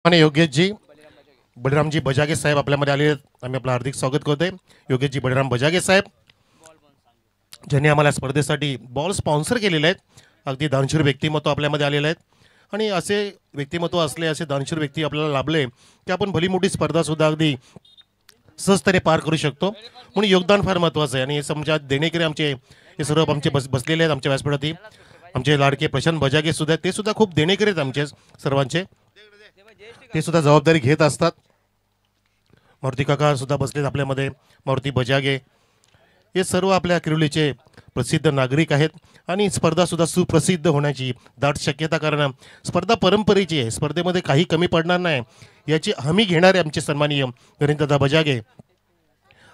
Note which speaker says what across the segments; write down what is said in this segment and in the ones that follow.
Speaker 1: आणि योगेशजी बळीरामजी बजागे साहेब आपल्यामध्ये आले आहेत. आम्ही आपलं हार्दिक स्वागत करतोय. योगेशजी बळीराम बजागे साहेब ज्यांनी आम्हाला स्पर्धेसाठी बॉल स्पॉन्सर केलेले आहेत. अगदी दानशूर व्यक्तिमत्व आपल्यामध्ये आलेले आहेत आणि असे व्यक्तिमत्व असले असे दानशूर व्यक्ती आपल्याला लाभले की आपण भली मोठी स्पर्धासुद्धा अगदी सहजतेने पार करू शकतो. म्हणून योगदान फार महत्त्वाचं आहे आणि हे समजा देणेकरी आमचे हे सर्व आमचे बसलेले आहेत आमच्या व्यासपीठावरती. आमचे लाडके प्रशांत बजागे सुद्धा ते सुद्धा खूप देणेकरी आहेत आमचे सर्वांचे. ते सुद्धा जबाबदारी घेत असतात. मारुती काका सुद्धा बसलेत आपल्यामध्ये. मारुती बजागे हे सर्व आपल्या किरोलीचे प्रसिद्ध नागरिक आहेत आणि स्पर्धासुद्धा सुप्रसिद्ध होण्याची दाट शक्यता, कारण स्पर्धा परंपरेची आहे. स्पर्धेमध्ये काही कमी पडणार नाही याची हमी घेणारे आमचे सन्माननीय गणेशदादा बजागे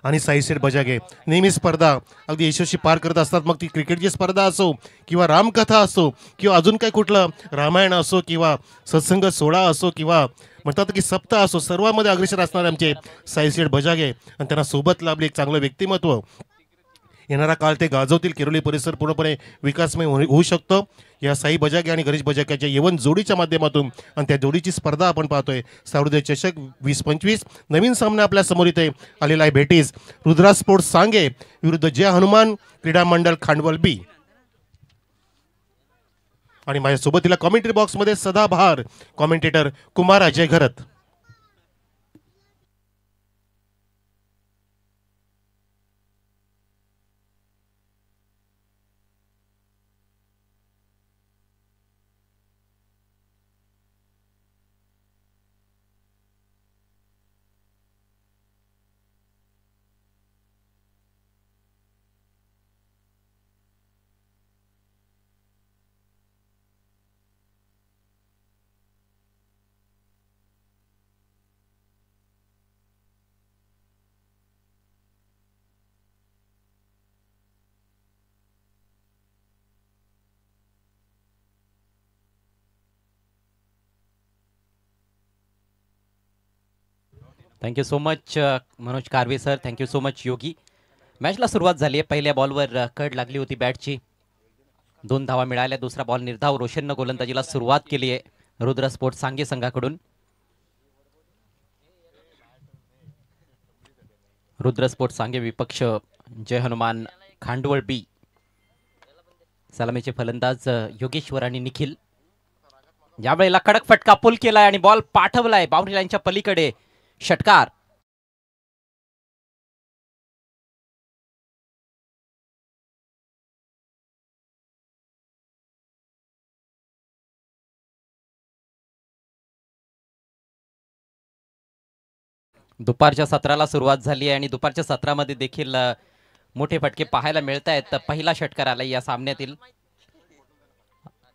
Speaker 1: आणि साईशेठ बजागे नेहमी स्पर्धा अगदी यशस्वी पार करत असतात. मग ती क्रिकेटची स्पर्धा असो किंवा रामकथा असो किंवा अजून काही कुठलं रामायण असो किंवा सत्संग सोहळा असो किंवा म्हणतात की सप्ताह असो, सर्वांमध्ये अग्रेसर असणारे आमचे साईशेठ बजागे आणि त्यांना सोबत लाभले एक चांगलं व्यक्तिमत्व. येणारा काळ ते गाजवतील. किरोली परिसर पूर्णपणे विकासमय होऊ शकतो या साई बजागे आणि गणेश बजाग्याच्या यवन जोडीच्या माध्यमातून. आणि त्या जोडीची स्पर्धा आपण पाहतोय सार्वजनिक चषक 2025. नवीन सामना आपल्या समोर इथे आलेला आहे. भेटीस रुद्रा स्पोर्ट्स सांगे विरुद्ध जय हनुमान क्रीडा मंडळ खांडवल बी. आणि माझ्यासोबत तिला कॉमेंट्री बॉक्समध्ये सदाबहार commentator Kumar Ajay Gharat.
Speaker 2: Thank you so much Manoj Karve sir. Thank you so much Yogi. मॅचला सुरुवात झाली आहे. पहिल्या बॉलवर कड लागली होती बॅटची. 2 धावा मिळाल्या. दुसरा बॉल निर्धाव. रोशननं गोलंदाजीला सुरुवात केली आहे रुद्र स्पोर्ट्स सांगे संघाकडून. रुद्र स्पोर्ट्स सांगे विपक्ष जय हनुमान खांडवळ बी. सलामीचे फलंदाज योगेश्वर आणि निखिल. यावेळेला कडक फटका पुल केलाय आणि बॉल पाठवलाय बाउंड्री लाईनच्या पलीकडे. षटकार. दुपारच्या सत्राला सुरुवात झाली आहे आणि दुपारच्या सत्रामध्ये देखील मोठे फटके पाहायला मिळत आहेत. पहिला षटकार आला या सामन्यातील,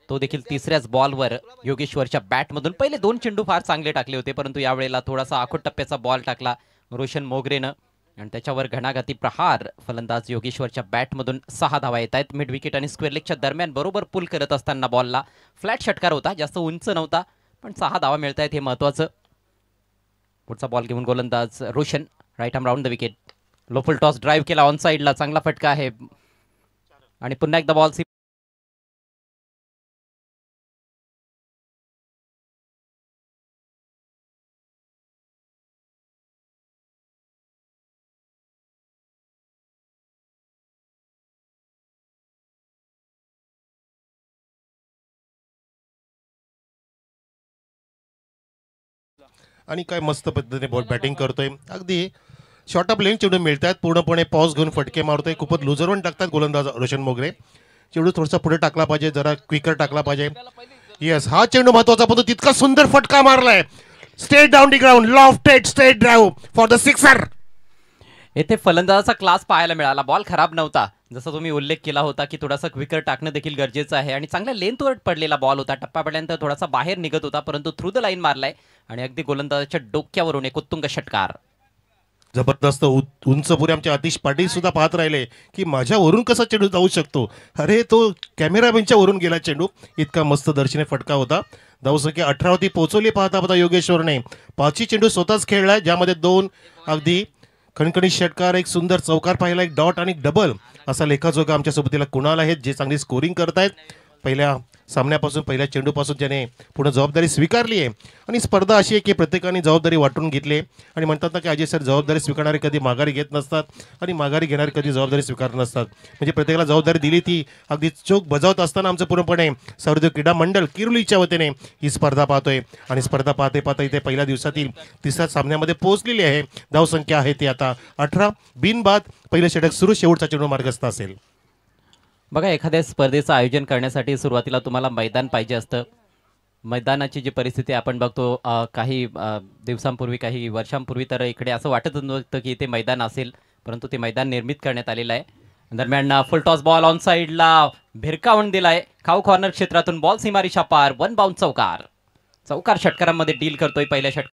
Speaker 2: तो देखील तिसऱ्याच बॉलवर योगेश्वरच्या बॅटमधून. पहिले 2 चेंडू फार चांगले टाकले होते, परंतु यावेळेला थोडासा आखूड टप्प्याचा बॉल टाकला रोशन मोगरेनं आणि त्याच्यावर घणाघाती प्रहार. फलंदाज योगेश्वरच्या बॅटमधून 6 धावा येत आहेत. मिड विकेट आणि स्क्वेअर लेगच्या दरम्यान बरोबर पुल करत असताना बॉलला फ्लॅट षटकार होता, जास्त उंच नव्हता, पण 6 धावा मिळत आहेत हे महत्वाचं. पुढचा बॉल घेऊन गोलंदाज Roshan right arm round the wicket. Low full toss drive केला ऑन साईडला. चांगला फटका आहे आणि पुन्हा एकदा बॉल
Speaker 1: आणि काय मस्त पद्धतीने बॉल बॅटिंग करतोय. अगदी शॉर्ट ऑफ लेन चेंडू मिळत आहेत. पूर्णपणे पॉज घेऊन फटके मारतोय. खूपच लुजरवून टाकतात गोलंदाज रोशन मोगरे. चेंडू थोडासा पुढे टाकला पाहिजे, जरा क्विकर टाकला पाहिजे. येस, हा चेंडू महत्वाचा, पण तितका सुंदर फटका मारलाय. Straight down the ground, lofted straight drive for the sixer.
Speaker 2: येथे फलंदाजाचा क्लास पाहायला मिळाला. बॉल खराब नव्हता, जसं तुम्ही उल्लेख केला होता की थोडासा क्विकर टाकणं देखील गरजेचं आहे आणि चांगल्या लेंथवर पडलेला बॉल होता. टप्प्यापर्यंत थोडासा बाहेर निघत होता, परंतु थ्रू द लाईन मारलाय आणि अगदी गोलंदाजाच्या डोक्यावरून एक उत्तुंग षटकार.
Speaker 1: जबरदस्त उंच पुरे. आमचे आतिश पाटील सुद्धा पाहत राहिले की माझ्यावरून कसा चेंडू जाऊ शकतो. अरे तो कॅमेरामॅनच्या वरून गेला चेंडू. इतका मस्त दर्शनी फटका होता. धावसंख्या 18 होती, पोहोचवली पाहता पाहता योगेश्वरने. 5ही चेंडू स्वतःच खेळलाय, ज्यामध्ये 2 अगदी खणखणीत षटकार, एक सुंदर चौकार पाहिला, एक डॉट आणि डबल असा लेखाजोगा आमच्या सोबतीला कुणाल आहेत जे चांगली स्कोरिंग करतायत. पहिल्या सामन्यापासून पहिल्या चेंडूपासून त्याने पूर्ण जबाबदारी स्वीकारली आहे आणि स्पर्धा अशी आहे की प्रत्येकाने जबाबदारी वाटून घेतली आहे आणि म्हणतात ना की अजय सर जबाबदारी स्वीकारणारे कधी माघारी घेत नसतात आणि माघारी घेणारे कधी जबाबदारी स्वीकारत नसतात. म्हणजे प्रत्येकाला जबाबदारी दिली ती अगदी चोख बजावत असताना आमचं पूर्णपणे सहृदय क्रीडा मंडळ किरुलीच्या वतीने ही स्पर्धा पाहतोय आणि स्पर्धा पाहते पाहता इथे पहिल्या दिवसातील तिसऱ्या सामन्यामध्ये पोहोचलेली आहे. धावसंख्या आहे ती आता 18. बिनबाद पहिलं षटक सुरू, शेवटचा चेंडू मार्गस्थ असेल.
Speaker 2: बघा, एखाद्या स्पर्धेचं आयोजन करण्यासाठी सुरुवातीला तुम्हाला मैदान पाहिजे असतं. मैदानाची जी परिस्थिती आपण बघतो काही दिवसांपूर्वी, काही वर्षांपूर्वी तर इकडे असं वाटत नव्हतं की इथे मैदान असेल, परंतु ते मैदान निर्मित करण्यात आलेलं आहे. दरम्यान फुल टॉस बॉल ऑन साईडला भिरकावून दिलाय. खाऊ कॉर्नर क्षेत्रातून बॉल सीमारेषा पार, वन बाउंड चौकार षटकारांमध्ये डील करतोय पहिल्या षटक.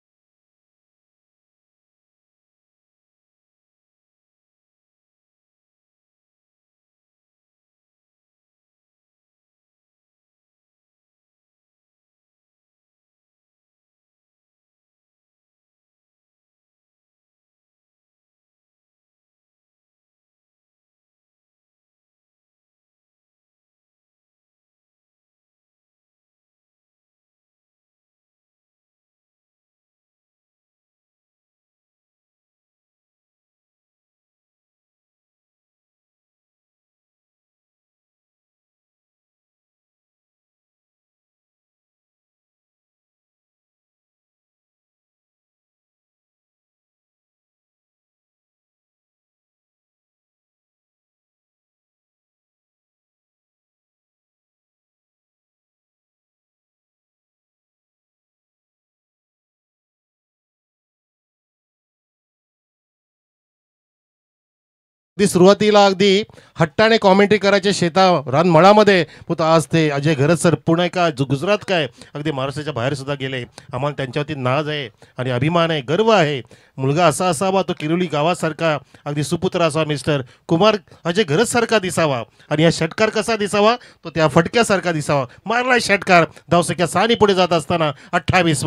Speaker 1: अगदी सुरुवातीला अगदी हट्टाने कॉमेंट्री करायचे रानमळामध्ये होतं. आज ते अजय घरत सर पुणे का गुजरात काय अगदी महाराष्ट्राच्या बाहेर सुद्धा गेले. आम्हाला त्यांच्यावरती नाज आहे आणि अभिमान आहे, गर्व आहे. मुलगा असा असावा तो किरोली गावासारखा अगदी सुपुत्र असावा, मिस्टर कुमार अजय घरत सारखा दिसावा आणि या षटकार कसा दिसावा तो त्या फटक्यासारखा दिसावा. मारला षटकार, धावसंख्या 6 पुढे जात असताना 28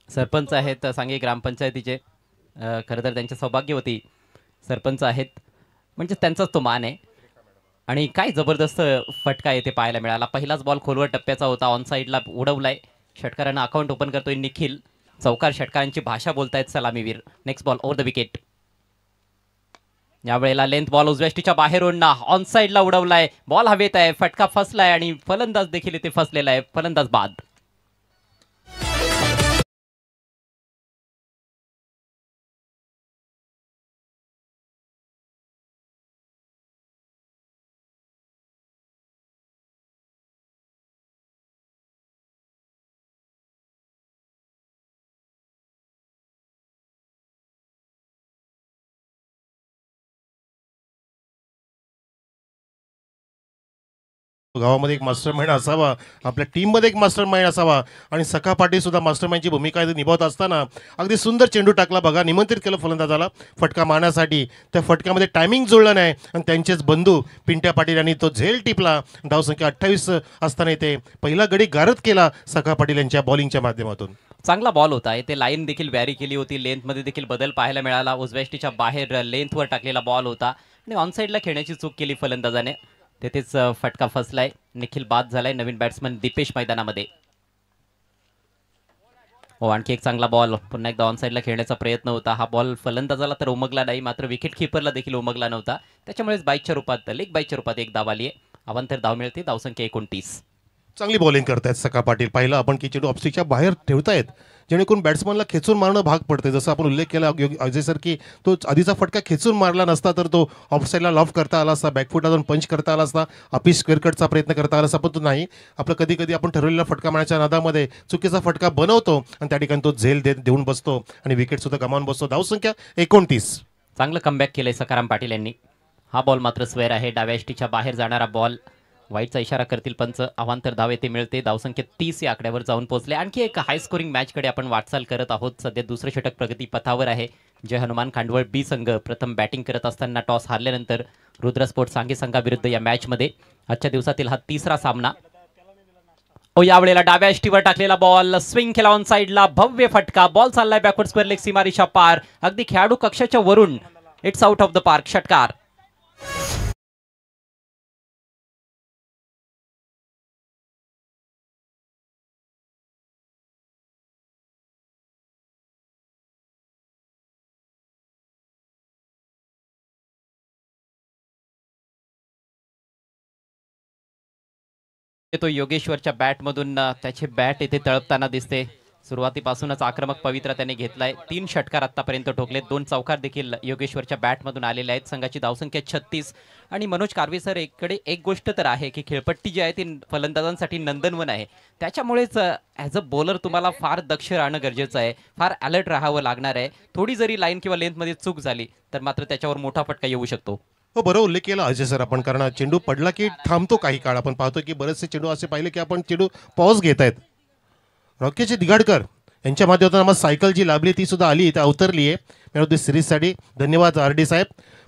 Speaker 2: सरपंच आहेत सांगे ग्रामपंचायतीचे. खरं तर त्यांच्या सौभाग्यवती सरपंच आहेत, म्हणजे त्यांचाच तो मान आहे. आणि काय जबरदस्त फटका येथे पाहायला मिळाला. पहिलाच बॉल खोलवर टप्प्याचा होता, ऑन साईडला उडवलाय. षटकारांना अकाउंट ओपन करतोय निखिल. चौकार षटकारांची भाषा बोलतायत सलामीवीर. Next ball over the wicket. यावेळेला लेंथ बॉल उजव्याष्टीच्या बाहेरून ऑन साईडला उडवलाय. बॉल हवेत आहे, फटका फसलाय आणि फलंदाज देखील इथे फसलेला आहे. फलंदाज बाद.
Speaker 1: गावामध्ये एक मास्टर माइंड असावा, आपल्या टीममध्ये एक मास्टर माइंड असावा आणि सखा पाटील सुद्धा मास्टर माइंडची भूमिका निभावत असताना अगदी सुंदर चेंडू टाकला बघा. निमंत्रित केलं फलंदाजाला फटका मारण्यासाठी. त्या फटक्यामध्ये टायमिंग जुळलं नाही आणि त्यांचेच बंधू पिंट्या पाटील यांनी तो झेल टिपला. धावसंख्या 28 असताना इथे पहिला गडी गारद केला सखा पाटील यांच्या बॉलिंगच्या माध्यमातून.
Speaker 2: चांगला बॉल होता. इथे लाईन देखील व्हॅरी केली होती. लेंथमध्ये देखील बदल पाहायला मिळाला. उजव्याष्टीच्या बाहेर लेंथवर टाकलेला बॉल होता आणि ऑन साईडला खेळण्याची चूक केली फलंदाजाने. तेथेच फटका फसलाय. निखिल बाद झालाय. नवीन बॅट्समन दीपेश मैदानामध्ये. हो, आणखी एक चांगला बॉल. पुन्हा एकदा ऑन साईडला खेळण्याचा प्रयत्न होता. हा बॉल फलंदाजाला तर उमगला नाही, मात्र विकेट किपरला देखील उमगला नव्हता. त्याच्यामुळेच बाईकच्या रूपात लेग बाईकच्या रूपात एक धाव आली आहे. अवांतर धाव मिळते. धावसंख्या 29.
Speaker 1: चांगली बॉलिंग करतायत सखा पाटील. पाहिलं आपण की चेंडू ऑफस्टिकच्या बाहेर ठेवतायत जेणेकरून बॅट्समनला खेचून मारणं भाग पडते. जसं आपण उल्लेख केला अजय सर की तो आधीचा फटका खेचून मारला नसता तर तो ऑफसाईडला लॉफ करता आला असता, बॅकफुट जाऊन पंच करता आला असता, अपीस स्क्वेअर कटचा प्रयत्न करता आला असता. पण तो नाही. आपलं कधी कधी आपण ठरवलेला फटका मारण्याच्या नादामध्ये चुकीचा फटका बनवतो आणि त्या ठिकाणी तो झेल देऊन बसतो आणि विकेट सुद्धा गमावून बसतो. धावसंख्या 29.
Speaker 2: चांगलं कमबॅक केलंय सकाराम पाटील यांनी. हा बॉल मात्र स्क्वेअर आहे. डाव्या यष्टीच्या बाहेर जाणारा बॉल. वाईटचा इशारा करतील पंच. अवांतर धाव येथे मिळते. धावसंख्या 30 या आकड्यावर जाऊन पोहोचले. आणखी एक हाय स्कोरिंग मॅचकडे आपण वाटचाल करत आहोत. सध्या दुसरे षटक प्रगती पथावर आहे. जय हनुमान खांडवळ बी संघ प्रथम बॅटिंग करत असताना टॉस हारल्यानंतर रुद्र स्पोर्ट्स सांगे संघाविरुद्ध या मॅचमध्ये आजच्या दिवसातील हा तिसरा सामना. यावेळेला डाव्या यष्टीवर टाकलेला बॉल स्विंग केला ऑन साईडला. भव्य फटका. बॉल चाललाय बॅकवर्ड स्क्वेअर लेग सीमारेषा पार. अगदी खेळाडू कक्षाच्या वरून. It's out of the park. षटकार. तो योगेश्वरच्या बॅटमधून त्याची बॅट इथे तळपताना दिसते. सुरुवातीपासूनच आक्रमक पवित्रा त्याने घेतलाय. 3 षटकार आतापर्यंत ठोकले, 2 चौकार देखील योगेश्वरच्या बॅटमधून आलेले आहेत. संघाची धावसंख्या 36. आणि मनोज कार्वे सर, इकडे एक गोष्ट तर आहे की खेळपट्टी जी आहे ती फलंदाजांसाठी नंदनवन आहे. त्याच्यामुळेच ॲज अ बॉलर तुम्हाला फार दक्ष राहणं गरजेचं आहे, फार अलर्ट राहावं लागणार आहे. थोडी जरी लाईन किंवा लेंथमध्ये चूक झाली तर मात्र त्याच्यावर मोठा फटका येऊ शकतो.
Speaker 1: हो, बरोबर उल्लेख केला अजय सर आपण, कारण चेंडू पडला की थांबतो काही काळ. आपण पाहतो की बरेचसे चेंडू असे पाहिले की आपण चेंडू पॉज घेत आहेत. रॉकेशजी दिगाडकर यांच्या माध्यमातून आम्हाला सायकल जी लाभली ती सुद्धा आली, इथे अवतरली आहे मॅन सिरीजसाठी. धन्यवाद आर डी साहेब.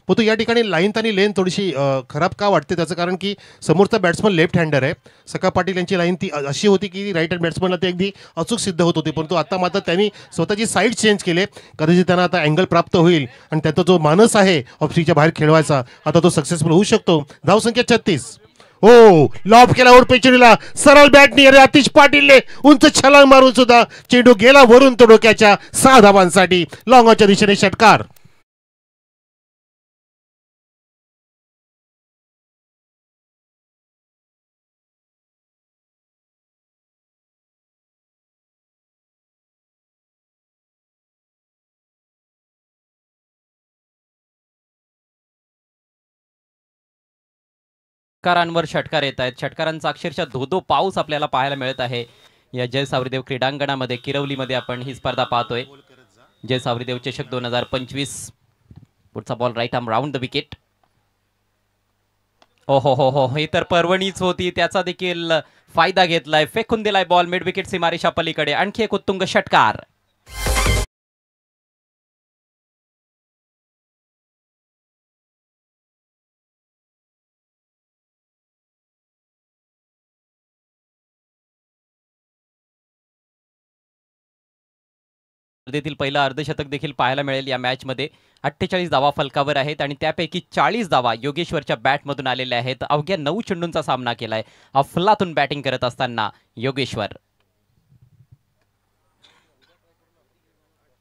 Speaker 1: परंतु या ठिकाणी लाईन आणि लेन थोडीशी खराब का वाटते त्याचं कारण की समोरचा बॅट्समन लेफ्ट हँडर आहे. सका पाटील यांची लाईन ती अशी होती की राईट हँड बॅट्समनला ते अगदी अचूक सिद्ध होत होती, परंतु आता मात्र त्यांनी स्वतःची साईड चेंज केले. कदाचित त्यांना आता अँगल प्राप्त होईल आणि त्याचा जो मानस आहे ऑफस्टिकच्या बाहेर खेळवायचा आता तो सक्सेसफुल होऊ शकतो. धावसंख्या 36. हो, लॉब केला ओरपे चेंडूला, सरळ बॅटनी अरे आतिश पाटीलने उंच छलांग मारून सुद्धा चेंडू गेला वरून तो डोक्याच्या 6 धावांसाठी. लॉंगॉच्या दिशेने षटकार.
Speaker 2: षटकारांवर षटकार येत आहेत. षटकारांचा अक्षरशः धोधो पाऊस आपल्याला पाहायला मिळत आहे या जय सावरीदेव क्रीडांगणामध्ये. किरवलीमध्ये आपण ही स्पर्धा पाहतोय. जय सावरीदेव चषक 2025. पुढचा ball right arm round the wicket. हो हो हो हो, ही तर पर्वणीच होती, त्याचा देखील फायदा घेतलाय. फेकून दिलाय बॉल मिड विकेट सीमारेषा पलीकडे. आणखी एक उत्तुंग षटकार. स्पर्धेतील पहिलं अर्धशतक देखील पाहायला मिळेल या मॅचमध्ये. 48 धावा फलकावर आहेत आणि त्यापैकी 40 धावा योगेश्वरच्या बॅटमधून आलेल्या आहेत. अवघ्या 9 चेंडूंचा सामना केलाय अफलातून बॅटिंग करत असताना योगेश्वर.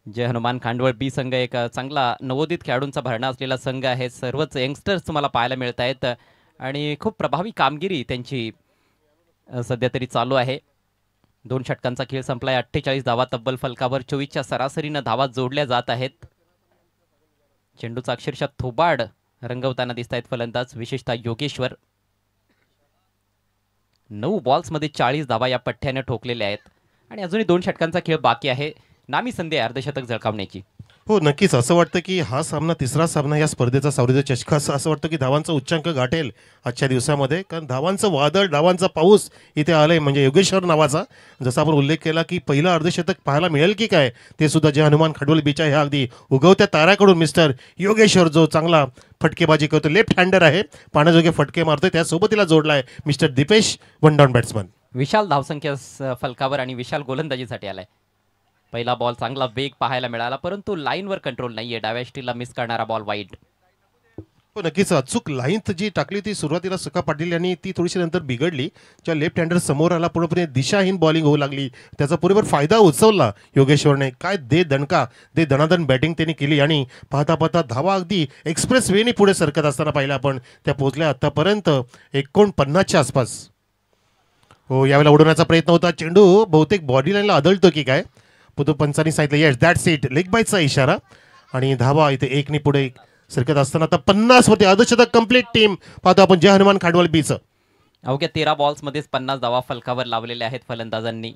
Speaker 2: जय हनुमान खांडवळ बी संघ एक चांगला नवोदित खेळाडूंचा भरणा असलेला संघ आहे. सर्वच यंगस्टर्स तुम्हाला पाहायला मिळत आहेत आणि खूप प्रभावी कामगिरी त्यांची सध्या तरी चालू आहे. 2 षटकांचा खेळ संपलाय. 48 धावा तब्बल फलकावर. 24च्या सरासरीनं धावा जोडल्या जात आहेत. चेंडूचा अक्षरशः थोबाड रंगवताना दिसत आहेत फलंदाज, विशेषतः योगेश्वर. 9 बॉल्समध्ये 40 धावा या पठ्ठ्याने ठोकलेल्या आहेत आणि अजूनही 2 षटकांचा खेळ बाकी आहे. नामी संधी आहे अर्धशतक झळकावण्याची.
Speaker 1: हो, नक्कीच असं वाटतं की हा सामना तिसरा सामना या स्पर्धेचा सावरीदेव चषकाचा असं वाटतं की धावांचा उच्चांक गाठेल आजच्या दिवसामध्ये, कारण धावांचं वादळ, धावांचा पाऊस इथे आलंय. म्हणजे योगेश्वर नावाचा, जसा आपण उल्लेख केला की पहिलं अर्धशतक पाहायला मिळेल की काय, ते सुद्धा जय हनुमान खडवल बीच्या ह्या अगदी उगवत्या ताऱ्याकडून मिस्टर योगेश्वर जो चांगला फटकेबाजी करतो, लेफ्ट हँडर आहे, पाण्याजोगे फटके मारतोय. त्यासोबत तिला जोडलाय mister Deepesh, one down batsman.
Speaker 2: विशाल धावसंख्या फलकावर आणि विशाल गोलंदाजीसाठी आलाय. पहिला बॉल चांगला वेग पाहायला मिळाला, परंतु लाईनवर कंट्रोल नाहीये. डाव्या स्टीलला मिस करणारा बॉल वाईड.
Speaker 1: हो, नक्कीच अचूक लाईन जी टाकली ती सुरुवातीला सका पाटील यांनी, ती थोडीशी नंतर बिघडली. ज्या लेफ्ट हँडर समोर आला, पूर्णपणे दिशाहीन बॉलिंग होऊ लागली. त्याचा पुरेपूर फायदा उचलला योगेश्वरने. काय दे दणका, दे दणादण बॅटिंग त्यांनी केली आणि पाहता पाहता धावा अगदी एक्सप्रेस वेने पुढे सरकत असताना पाहिलं आपण. त्या पोहोचल्या आतापर्यंत 49च्या आसपास. हो, यावेळेला उडवण्याचा प्रयत्न होता. चेंडू बहुतेक बॉडी लाईनला आदळतो की काय, तो पंचांनी सांगितलं येस दॅट्स इट, लेग बायचा इशारा. आणि धावा इथे 1 पुढे सरकत असताना आता 50 वरती अर्धशतक कंप्लीट. टीम पाहतो आपण जय हनुमान खांडवल बीचं.
Speaker 2: अवघ्या 13 बॉल्समध्येच 50 धावा फलकावर लावलेल्या आहेत फलंदाजांनी.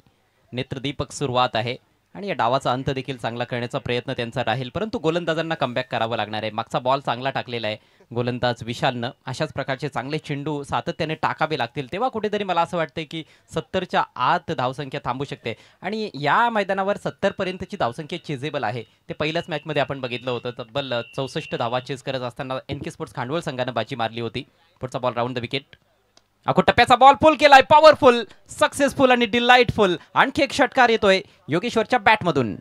Speaker 2: नेत्रदीपक सुरुवात आहे आणि या डावाचा अंत देखील चांगला करण्याचा प्रयत्न त्यांचा राहील, परंतु गोलंदाजांना कमबॅक करावं लागणार आहे. मागचा बॉल चांगला टाकलेला आहे गोलंदाज विशालनं. अशाच प्रकारचे चांगले चेंडू सातत्याने टाकावे लागतील, तेव्हा कुठेतरी मला असं वाटतंय की 70च्या आत धावसंख्या थांबू शकते. आणि या मैदानावर 70 पर्यंतची धावसंख्या चेजेबल आहे. ते पहिल्याच मॅचमध्ये आपण बघितलं होतं. तब्बल 64 धावा चेज करत असताना NK स्पोर्ट्स खांडवळ संघानं बाजी मारली होती. पुढचा बॉल राऊंड द विकेट. टप्प्याचा बॉल पुल केलाय, पॉवरफुल, सक्सेसफुल आणि डिलाइटफुल. आणखी एक षटकार येतोय योगेश्वरच्या बॅटमधून.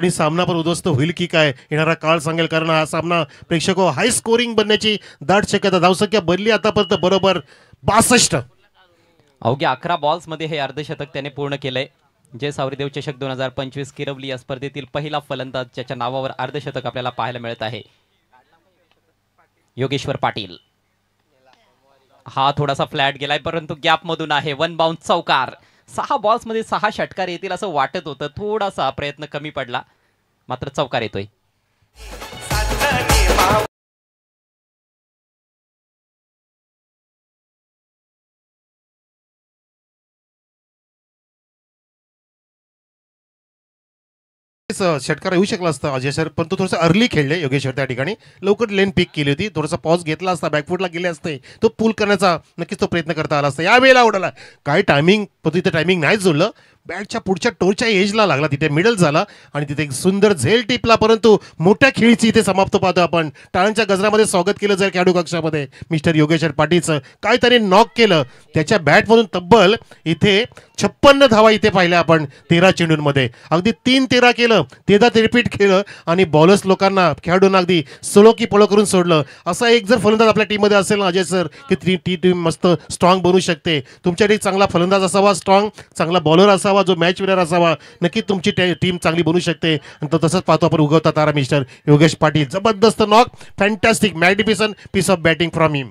Speaker 1: आणि सामना पण उद्ध्वस्त होईल की काय येणारा काळ सांगेल, कारण हा सामना प्रेक्षक हाय स्कोरिंग बनण्याची दाट शक्यता. धावसंख्या बनली आतापर्यंत बरोबर 62.
Speaker 2: अवघ्या 11 बॉल्स मध्ये हे अर्धशतक त्याने पूर्ण केलंय. जय सावरीदेव चषक 2025 किरवली या स्पर्धेतील पहिला फलंदाज ज्याच्या नावावर अर्धशतक आपल्याला पाहायला मिळत आहे, योगेश्वर पाटील. हा थोडासा फ्लॅट गेलाय परंतु गॅप मधून आहे. वन बाउन्स चौकार. 6 बॉल्स मध्ये 6 षटकार येतील असं वाटत होतं. थोडासा प्रयत्न कमी पडला, मात्र चौकार येतोय.
Speaker 1: षटकार येऊ शकला असता अजय सर, पण तो थोडासा अर्ली खेळले योगेश्वर. त्या ठिकाणी लवकर लेन पिक केली होती, थोडासा पॉज घेतला असता, बॅकफुटला गेले असते, तो पूल करण्याचा नक्कीच तो प्रयत्न करता आला असता. यावेळेला उडाला काय टायमिंग, पण तिथे टायमिंग नाही जुळलं. बॅटच्या पुढच्या टोरच्या एजला लागला, तिथे मिडल झाला आणि तिथे एक सुंदर झेल टिपला. परंतु मोठ्या खेळीची इथे समाप्त पाहतो आपण. टाळ्यांच्या गजरामध्ये स्वागत केलं जाईल खेळाडू कक्षामध्ये मिस्टर योगेश्वर पाटीलचं. काय त्याने नॉक केलं त्याच्या बॅटमधून. तब्बल इथे 56 धावा इथे पाहिल्या आपण 13 चेंडूंमध्ये. अगदी 3-13 केलं, तेदा ते रिपीट केलं आणि बॉलर्स लोकांना, खेळाडूंना अगदी सोलो की पळो करून सोडलं. असा एक जर फलंदाज आपल्या टीममध्ये असेल ना अजय सर, की ती टीम मस्त स्ट्रॉंग बनू शकते. तुमच्याकडे चांगला फलंदाज असावा, स्ट्रॉंग चांगला बॉलर असावा, जो मॅच विनर असावा, नक्की तुमची टीम चांगली बनू शकते. आणि तो तसंच पाहतो आपण उगवता तारा मिस्टर योगेश पाटील. जबरदस्त knock, fantastic, magnificent piece of batting from him.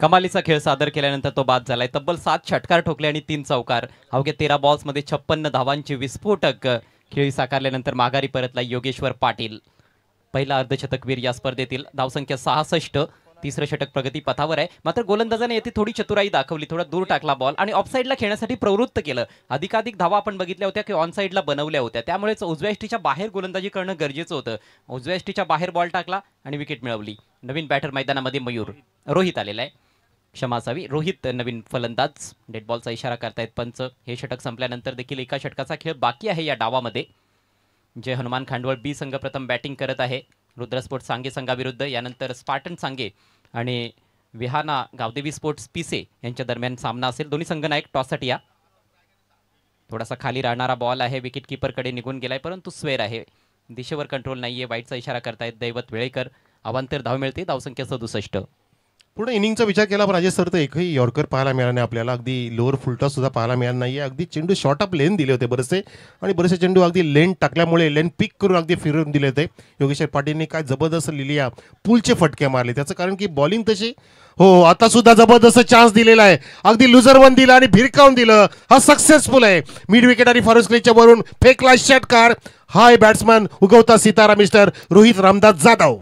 Speaker 2: कमालीचा खेळ सादर केल्यानंतर तो बाद झालाय. तब्बल 7 षटकार ठोकले आणि 3 चौकार. अवघ्या 13 बॉल्स मध्ये 56 धावांची विस्फोटक खेळी साकारल्यानंतर माघारी परतला योगेश्वर पाटील. पहिला अर्धशतकवीर या स्पर्धेतील. धावसंख्या 66. तिसरं षटक प्रगती पथावर आहे. मात्र गोलंदाजाने येथे थोडी चतुराई दाखवली, थोडा दूर टाकला बॉल आणि ऑफसाईडला खेळण्यासाठी प्रवृत्त केलं. अधिकाधिक धावा आपण बघितल्या होत्या की ऑन साईडला बनवल्या होत्या, त्यामुळेच उजव्या यष्टीच्या बाहेर गोलंदाजी करणं गरजेचं होतं. उजव्या यष्टीच्या बाहेर बॉल टाकला आणि विकेट मिळवली. नवीन बॅटर मैदानामध्ये मयूर, रोहित आलेला आहे, क्षमा असावी, रोहित नवीन फलंदाज. डेड बॉलचा इशारा करतायत पंच. हे षटक संपल्यानंतर देखील एका षटकाचा खेळ बाकी आहे या डावामध्ये. जय हनुमान खांडवळ बी संघ प्रथम बॅटिंग करत आहे रुद्रस्पोर्ट सांगे संघाविरुद्ध. यानंतर स्पार्टन सांगे आणि विहाना गावदेवी स्पोर्ट्स पिसे यांच्या दरम्यान सामना असेल. दोन्ही संघ नायक टॉससाठी या. थोडासा खाली राहणारा बॉल आहे, विकेट कीपरकडे निघून गेलाय परंतु स्वेअर आहे. दिशेवर कंट्रोल नाहीये. वाईटचा इशारा करतायत दैवत वेळेकर. अवांतर धाव मिळते. धावसंख्या 67.
Speaker 1: पूर्ण इनिंगचा विचार केला पण अजय सर तर एकही यॉर्कर पाहायला मिळाला नाही आपल्याला. अगदी लोअर फुलटॉस सुद्धा पाहायला मिळाला नाही आहे. अगदी चेंडू शॉर्ट ऑफ लेन दिले होते बरेचसे, आणि बरेचसे चेंडू अगदी लेन टाकल्यामुळे लेन पिक करून अगदी फिरून दिले होते. योगेश्वर पाटीलने काय जबरदस्त लिहिली, पूलचे फटके मारले. त्याचं कारण की बॉलिंग तशी, हो आता सुद्धा जबरदस्त चान्स दिलेला आहे. अगदी लुजर वन दिला आणि भिरकावून दिलं. हा सक्सेसफुल आहे. मिड विकेट आणि फॉरेस्ट क्लीनच्या वरून फेकला षटकार. हाय बॅट्समॅन उगवता सितारा मिस्टर रोहित रामदास जाधव.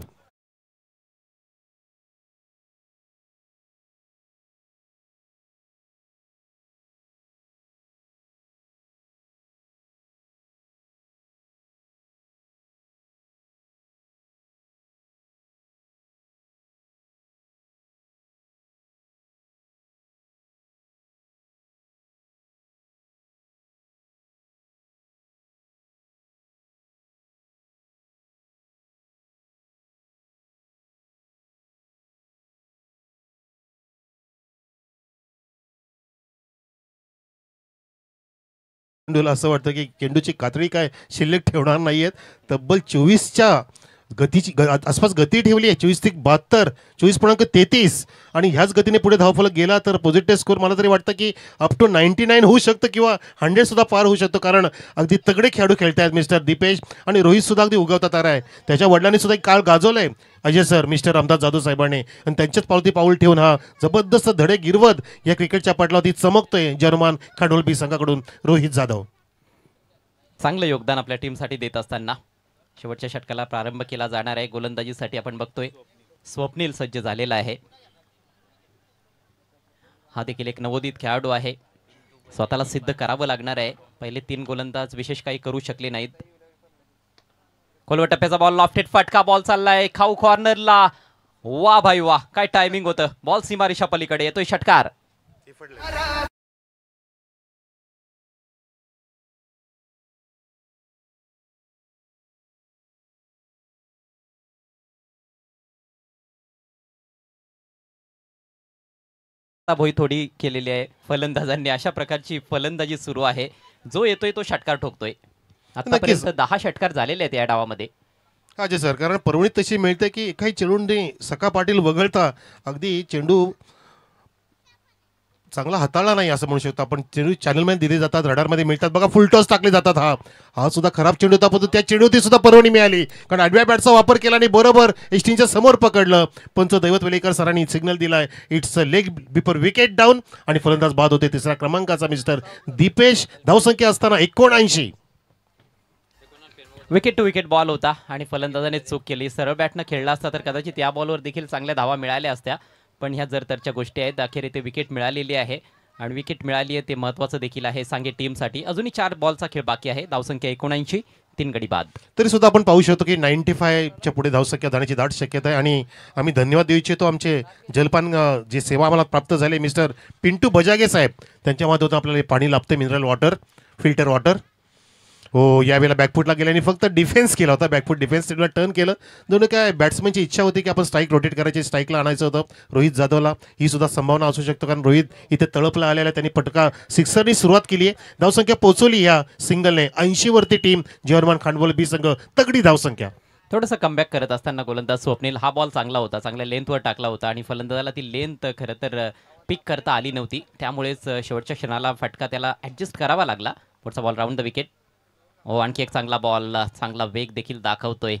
Speaker 1: चेंडूला असं वाटतं की चेंडूची कातडी काय शिल्लक ठेवणार नाहीयेत. तब्बल 24च्या गतीची आसपास गती ठेवली आहे. 24-72, 24.33, आणि ह्याच गतीने पुढे धावफलक गेला तर पॉझिटिव्ह स्कोर मला तरी वाटतं की अप टू 99 होऊ शकतं किंवा 100 सुद्धा पार होऊ शकतो. कारण अगदी तगडे खेळाडू खेळत आहेत मिस्टर दीपेश, आणि रोहित सुद्धा अगदी उगवता तारा आहे. त्याच्या वडिलांनी सुद्धा एक काळ गाजवलंय अजय सर मिस्टर रामदास जाधव साहेबांनी, आणि त्यांच्याच पावती पाऊल ठेवून हा जबरदस्त धडे गिरवत या क्रिकेटच्या पटलावरती चमकतोय जर्मन खांडोल बी संघाकडून रोहित जाधव.
Speaker 2: चांगलं योगदान आपल्या टीमसाठी देत असताना शेवटच्या षटकाला प्रारंभ केला जाणार आहे. गोलंदाजीसाठी आपण बघतोय स्वप्नील सज्ज झालेला आहे. हा देखील एक नवोदित खेळाडू आहे. स्वतःला सिद्ध करावं लागणार आहे. पहिले 3 गोलंदाज विशेष काही करू शकले नाहीत. खोलवर टप्प्याचा बॉल, लॉफ्टेड फटका, बॉल चाललाय खाऊ कॉर्नरला. वा भाई वा, काय टायमिंग होतं. बॉल सीमारेषा पलीकडे येतोय षटकार. भोई थोडी केलेली आहे फलंदाजांनी. अशा प्रकारची फलंदाजी सुरू आहे. जो येतोय तो षटकार ठोकतोय. आतापर्यंत 10 षटकार झालेले आहेत या डावामध्ये.
Speaker 1: हा जे सर, कारण परवणीत तशी मिळते की काही चेंडूंनी सका पाटील वगळता अगदी चेंडू चांगला हाताळला नाही असं म्हणू शकतो आपण. चेंडू चॅनलमध्ये दिले जातात, रडारमध्ये मिळतात बघा, फुल टॉस टाकले जातात. हा सुद्धा खराब चेंडू होता, परंतु त्या चेंडूवरती सुद्धा परवणी मिळाली कारण आडव्या बॅटचा वापर केला आणि बरोबर एस्टीनच्या समोर पकडलं. पंच दैवत वेलेकर सरांनी सिग्नल दिलाय, it's a leg before wicket down आणि फलंदाज बाद होते तिसऱ्या क्रमांकाचा मिस्टर दीपेश. धावसंख्या असताना 79.
Speaker 2: विकेट टू विकेट बॉल होता आणि फलंदाजाने चूक केली. सरळ बॅटनं खेळला असता तर कदाचित या बॉलवर देखील चांगल्या धावा मिळाल्या असत्या, पण ह्या जरतरच्या गोष्टी आहेत. अखेर इथे विकेट मिळालेली आहे आणि विकेट मिळाली आहे ते महत्त्वाचं देखील आहे सांगे टीमसाठी. अजूनही 4 बॉलचा खेळ बाकी आहे. धावसंख्या 79, 3 गडी बाद.
Speaker 1: तरी सुद्धा आपण पाहू शकतो की 95च्या पुढे धावसंख्या जाण्याची दाट शक्यता आहे आणि आम्ही धन्यवाद देऊ इच्छितो आमचे जलपान जे सेवा आम्हाला प्राप्त झाले मिस्टर पिंटू बजागे साहेब. त्यांच्या माध्यमातून आपल्याला पाणी लाभते, मिनरल वॉटर, फिल्टर वॉटर. हो, यावेळेला बॅकफुटला गेल्याने फक्त डिफेन्स केला होता, बॅकफुट डिफेन्स टर्न केलं. दोन्ही काय बॅट्समॅनची इच्छा होती की आपण स्ट्राईक रोटेट करायची, स्ट्राईकला आणायचं होतं रोहित जाधवला. ही सुद्धा संभावना असू शकतो कारण रोहित इथे तळपला आलेला, त्यांनी पटका सिक्सरनी सुरुवात केली आहे. धावसंख्या पोहोचवली या सिंगलने 80वरती टीम जर्मन खांडवल बी संघ. तगडी धावसंख्या.
Speaker 2: थोडंसं कमबॅक करत असताना गोलंदाज स्वप्नील, हा बॉल चांगला होता, चांगल्या लेंथवर टाकला होता आणि फलंदाजाला ती लेंथ खरं तर पिक करता आली नव्हती, त्यामुळेच शेवटच्या क्षणाला फटका त्याला ॲडजस्ट करावा लागला. पुढचा बॉल राऊंड द विकेट. हो, आणखी एक चांगला बॉल, चांगला वेग देखील दाखवतोय,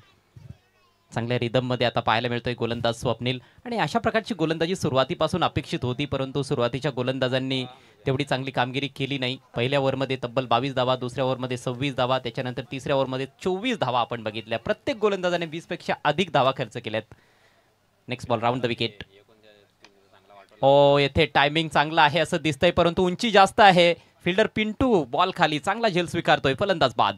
Speaker 2: चांगल्या रिदममध्ये आता पाहायला मिळतोय गोलंदाज स्वप्नील. आणि अशा प्रकारची गोलंदाजी सुरुवातीपासून अपेक्षित होती, परंतु सुरुवातीच्या गोलंदाजांनी तेवढी चांगली कामगिरी केली नाही. पहिल्या ओव्हरमध्ये तब्बल 22 धावा, दुसऱ्या ओव्हरमध्ये 26 धावा, त्याच्यानंतर तिसऱ्या ओव्हरमध्ये 24 धावा आपण बघितल्या. प्रत्येक गोलंदाजाने 20 पेक्षा अधिक धावा खर्च केल्यात. Next ball round the wicket. हो, येथे टायमिंग चांगला आहे असं दिसतंय, परंतु उंची जास्त आहे. फिल्डर पिंटू बॉल खाली, चांगला झेल स्वीकारतोय, फलंदाज बाद.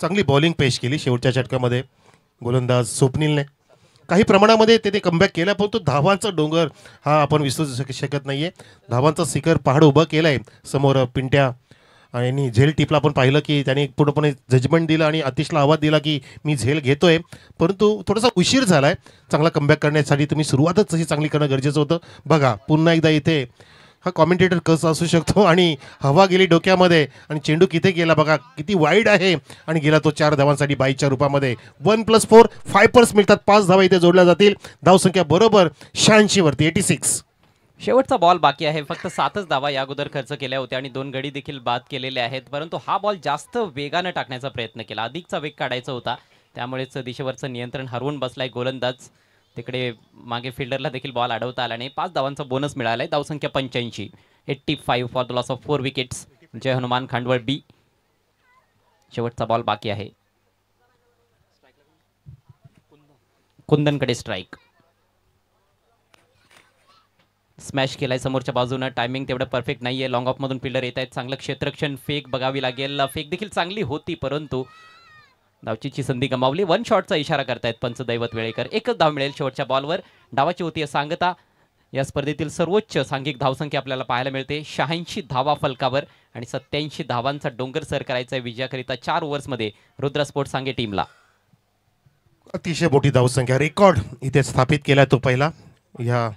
Speaker 1: चांगली बॉलिंग पेश केली शेवटच्या षटकामध्ये गोलंदाज स्वप्नीलने. काही प्रमाणामध्ये ते कमबॅक केला, परंतु धावांचा डोंगर हा आपण विसरू शकत नाहीये. धावांचा शिखर पहाड उभं केलंय समोर पिंट्या आणि झेल टिपला आपण पाहिलं की त्याने पूर्णपणे जजमेंट दिलं आणि आतिशला आवाज दिला की मी झेल घेतोय, परंतु थोडासा उशीर झालाय. चांगला कमबॅक करण्यासाठी तुम्ही सुरुवातच तशी चांगली करणं गरजेचं होतं. बघा पुन्हा एकदा इथे हा कॉमेंटेटर कसं असू शकतो आणि हवा गेली डोक्यामध्ये आणि चेंडू किती गेला बघा, किती वाईड आहे आणि गेला तो 4 धावांसाठी 22च्या रूपामध्ये. 1+4 5 मिळतात, 5 धावा इथे जोडल्या जातील. धावसंख्या बरोबर 86वरती 86.
Speaker 2: शेवटचा बॉल बाकी आहे. फक्त 7च धावा या अगोदर खर्च केल्या होत्या आणि 2 गडी देखील बाद केलेले आहेत, परंतु हा बॉल जास्त वेगानं टाकण्याचा प्रयत्न केला, अधिकचा वेग काढायचा होता, त्यामुळेच दिशेवरचं नियंत्रण हरवून बसलाय गोलंदाज. तिकडे मागे फिल्डरला देखील बॉल अडवता आला नाही. 5 धावांचा बोनस मिळालाय. धावसंख्या 85, 85 for the loss of 4 wickets. Jai Hanuman Khandval B. शेवटचा बॉल बाकी आहे. कुंदनकडे स्ट्राईक. स्मॅश केलाय समोरच्या बाजूनं, टायमिंग तेवढं परफेक्ट नाहीये. लॉंग ऑफ मधून फिल्डर येत आहेत, चांगलं क्षेत्ररक्षण, फेक बघावी लागेल. फेक देखील चांगली होती, परंतु धावचीची संधी गमावली. 1 शॉटचा इशारा करतायत पंच दैवत वेळेकर. एकच धाव मिळेल शेवटच्या बॉलवर. डावाची होती सांगता. या स्पर्धेतील सर्वोच्च सांघिक धावसंख्या आपल्याला पाहायला मिळते. 86 धावा फलकावर आणि 87 धावांचा डोंगर सर करायचा आहे विजयाकरिता 4 ओव्हर्समध्ये रुद्र स्पोर्ट्स सांगे टीमला.
Speaker 1: अतिशय मोठी धावसंख्या रेकॉर्ड इथे स्थापित केलाय तो पहिला ह्या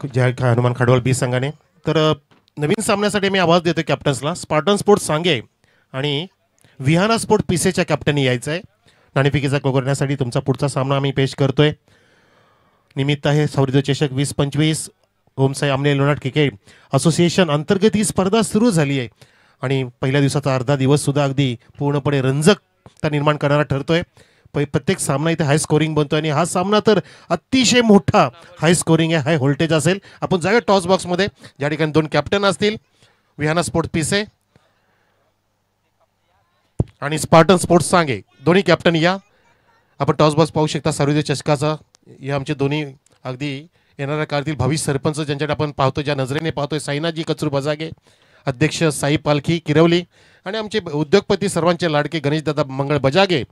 Speaker 1: जय हनुमान खांडवळ बी संघाने. तर नवीन सामन्यासाठी मी आवाज देतो कॅप्टन्सला. स्पार्टन स्पोर्ट्स सांगे आणि विहाना स्पोर्ट पिसेच्या कॅप्टननी यायचं आहे. नाणेफेकीचा करण्यासाठी तुमचा पुढचा सामना आम्ही पेश करतोय. निमित्त आहे सौर्य चषक 2025. ओमसाई आमने लोणाट क्रिकेट असोसिएशन अंतर्गत ही स्पर्धा सुरू झाली आहे आणि पहिल्या दिवसाचा अर्धा दिवस सुद्धा अगदी पूर्णपणे रंजकता निर्माण करणारा ठरतोय. प्रत्येक सामना इथे हाय स्कोरिंग बनतोय आणि हा सामना तर अतिशय मोठा हाय स्कोरिंग आहे, हाय व्होल्टेज असेल. आपण जाऊया टॉस बॉक्समध्ये, ज्या ठिकाणी 2 कॅप्टन असतील, विहाना स्पोर्ट पिसे आणि स्पार्टन स्पोर्ट्स सांगे. दोन्ही कॅप्टन या. आपण टॉस बॉक्स पाहू शकता सर्वोदय चषकाचा. हे आमचे दोन्ही अगदी येणाऱ्या काळातील भावी सरपंच ज्यांच्याकडे आपण पाहतो, ज्या नजरेने पाहतोय, साईनाजी कचरू बजागे, अध्यक्ष साई पालखी किरवली आणि आमचे उद्योगपती सर्वांचे लाडके गणेशदादा मंगळ बजागे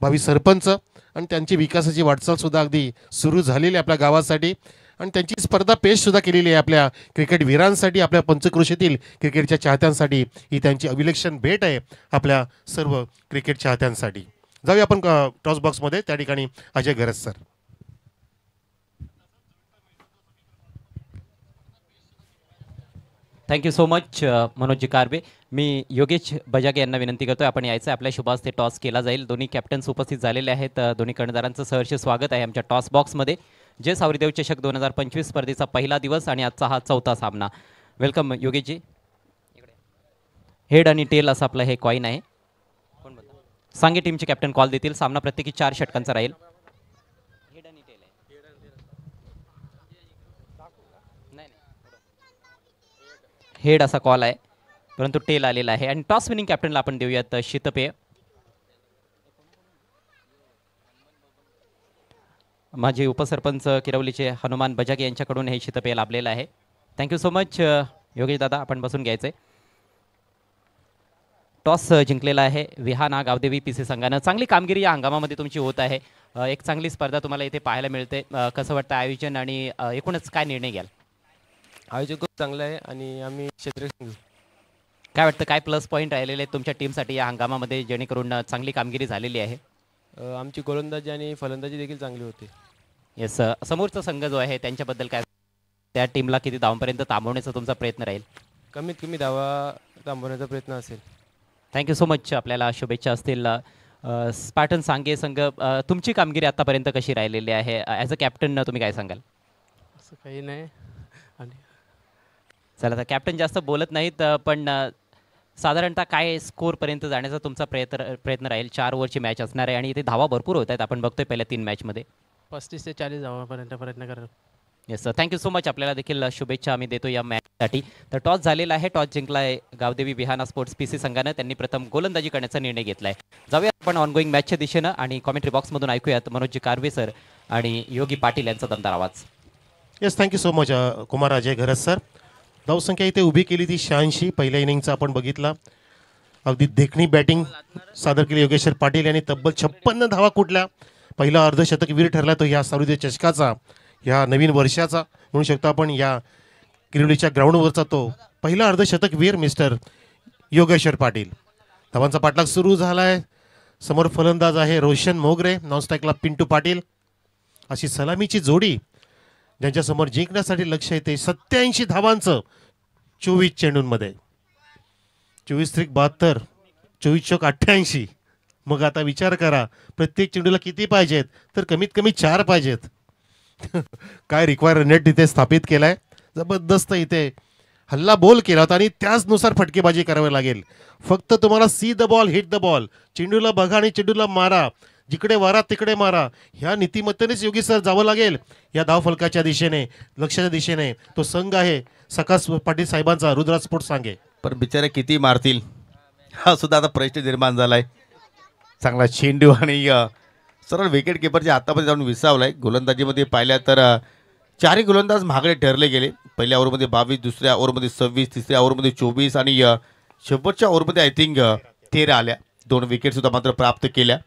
Speaker 1: भावी सरपंच आणि त्यांची विकासाची वाटचाल सुद्धा अगदी सुरू झालेली आपल्या गावासाठी. आणि त्यांची स्पर्धा पेश सुद्धा केलेली आहे आपल्या क्रिकेट वीरांसाठी, आपल्या पंचक्रोशीतील क्रिकेटच्या चाहत्यांसाठी. ही त्यांची अभिलक्षण भेट आहे आपल्या सर्व क्रिकेट चाहत्यांसाठी. जाऊया आपण टॉस बॉक्समध्ये. त्या ठिकाणी अजय गरज सर.
Speaker 2: थँक्यू सो मच मनोजजी कारबे. मी योगेश बजागे यांना विनंती करतो आपण यायचं आहे. आपल्या शुभास्ते टॉस केला जाईल. दोन्ही कॅप्टन्स उपस्थित झालेले आहेत. दोन्ही कर्णधारांचं सहर्ष स्वागत आहे आमच्या टॉस बॉक्समध्ये. जय सावरीदेव चषक 2025 स्पर्धेचा पहिला दिवस आणि आजचा हा चौथा सामना. वेलकम योगेशजी. हेड आणि टेल असं आपलं हे कॉईन आहे. सांगे टीमचे कॅप्टन कॉल देतील. सामना प्रत्येकी 4 षटकांचा राहील. हेड असा कॉल आहे परंतु टेल आलेला आहे आणि टॉस विनिंग कॅप्टनला आपण देऊयात शीतपेय. माझे उपसरपंच किरवलीचे हनुमान बजागे यांच्याकडून हे शीतपेय लाभलेलं आहे. थँक्यू सो मच योगेश दादा. आपण बसून घ्यायचंय. टॉस जिंकलेला आहे विहाना गावदेवी पीसी संघानं. चांगली कामगिरी या हंगामामध्ये तुमची होत आहे. एक चांगली स्पर्धा तुम्हाला इथे पाहायला मिळते. कसं वाटतं आयोजन आणि एकूणच काय निर्णय घ्याल?
Speaker 3: आयोजन खूप चांगलं आहे आणि आम्ही क्षेत्र
Speaker 2: काय वाटतं काय प्लस पॉईंट राहिलेले आहेत तुमच्या टीमसाठी या हंगामामध्ये जेणेकरून चांगली कामगिरी झालेली आहे?
Speaker 3: आमची गोलंदाजी आणि फलंदाजी देखील चांगली होती.
Speaker 2: येस. समोरचा संघ जो आहे त्यांच्याबद्दल काय, त्या टीमला किती धावांपर्यंत थांबवण्याचा तुमचा प्रयत्न राहील?
Speaker 3: कमीत कमी धावा थांबवण्याचा प्रयत्न असेल.
Speaker 2: Thank you so much. आपल्याला शुभेच्छा असतील. स्पार्टन सांगे संघ, तुमची कामगिरी आतापर्यंत कशी राहिलेली आहे? ॲज अ कॅप्टन तुम्ही काय सांगाल?
Speaker 3: असं काही नाही. आणि
Speaker 2: चला तर कॅप्टन जास्त बोलत नाहीत पण साधारणतः काय स्कोरपर्यंत जाण्याचा तुमचा प्रयत्न राहील? 4 ओव्हरची मॅच असणार आहे आणि इथे धावा भरपूर होत आहेत. आपण बघतोय पहिल्या 3 मॅचमध्ये
Speaker 3: 35 ते 40 धावांपर्यंत प्रयत्न करा.
Speaker 2: येस. Thank you so much. आपल्याला देखील शुभेच्छा आम्ही देतो या मॅचसाठी. तर टॉस झालेला आहे. टॉस जिंकला आहे गावदेवी विहाना स्पोर्ट्स पीसी संघानं. त्यांनी प्रथम गोलंदाजी करण्याचा निर्णय घेतला आहे. जाऊया आपण ऑनगोईंग मॅचच्या दिशेनं आणि कॉमेंट्री बॉक्समधून ऐकूयात मनोजजी कारवे सर आणि योगी पाटील यांचा दमदार आवाज.
Speaker 1: Yes, thank you so much Kumar Ajay गरज सर. धावसंख्या इथे उभी केली ती 86. पहिल्या इनिंगचा आपण बघितला. अगदी देखणी बॅटिंग सादर केली योगेश्वर पाटील यांनी. तब्बल 56 धावा कुठल्या. पहिला अर्धशतकवीर ठरला तो या सावरीदेव चषकाचा, ह्या नवीन वर्षाचा म्हणू शकतो आपण. या किरवलीच्या ग्राउंडवरचा तो पहिला अर्धशतकवीर मिस्टर योगेश्वर पाटील. धावांचा पाठलाग सुरू झाला आहे. समोर फलंदाज आहे रोशन मोगरे, नॉनस्ट्राईकला पिंटू पाटील. अशी सलामीची जोडी ज्यांच्यासमोर जिंकण्यासाठी लक्ष येते. 87 धावांचं 24 चेंडूंमध्ये. 24 त्रिक 72, 24 चौक 88. मग आता विचार करा प्रत्येक चेंडूला किती पाहिजेत? तर कमीत कमी 4 पाहिजेत. काय रिक्वायर नेट तिथे स्थापित केलाय. जबरदस्त इथे हल्ला बोल केला होता आणि त्याचनुसार फटकेबाजी करावी लागेल. फक्त तुम्हाला see the ball hit the ball. चेंडूला बघा आणि चेंडूला मारा. जिकडे वारा तिकडे मारा. ह्या नीतिमत्तेनेच योगी सर जावं लागेल या धावफलकाच्या दिशेने, लक्ष्याच्या दिशेने. तो संघ आहे सकास पाटील साहेबांचा, रुद्राज स्पोर्ट्स सांगे.
Speaker 4: पण बिचारे किती मारतील हा सुद्धा आता प्रश्न निर्माण झालाय. चांगला चेंडू आणि सरळ विकेट किपरच्या हातामध्ये जाऊन विसावलाय. गोलंदाजीमध्ये पाहिल्या तर 4 गोलंदाज महागडे ठरले गेले. पहिल्या ओव्हरमध्ये 22, दुसऱ्या ओव्हरमध्ये 26, तिसऱ्या ओव्हरमध्ये 24 आणि शेवटच्या ओव्हरमध्ये आय थिंक 13 आल्या. 2 विकेटसुद्धा मात्र प्राप्त केल्या.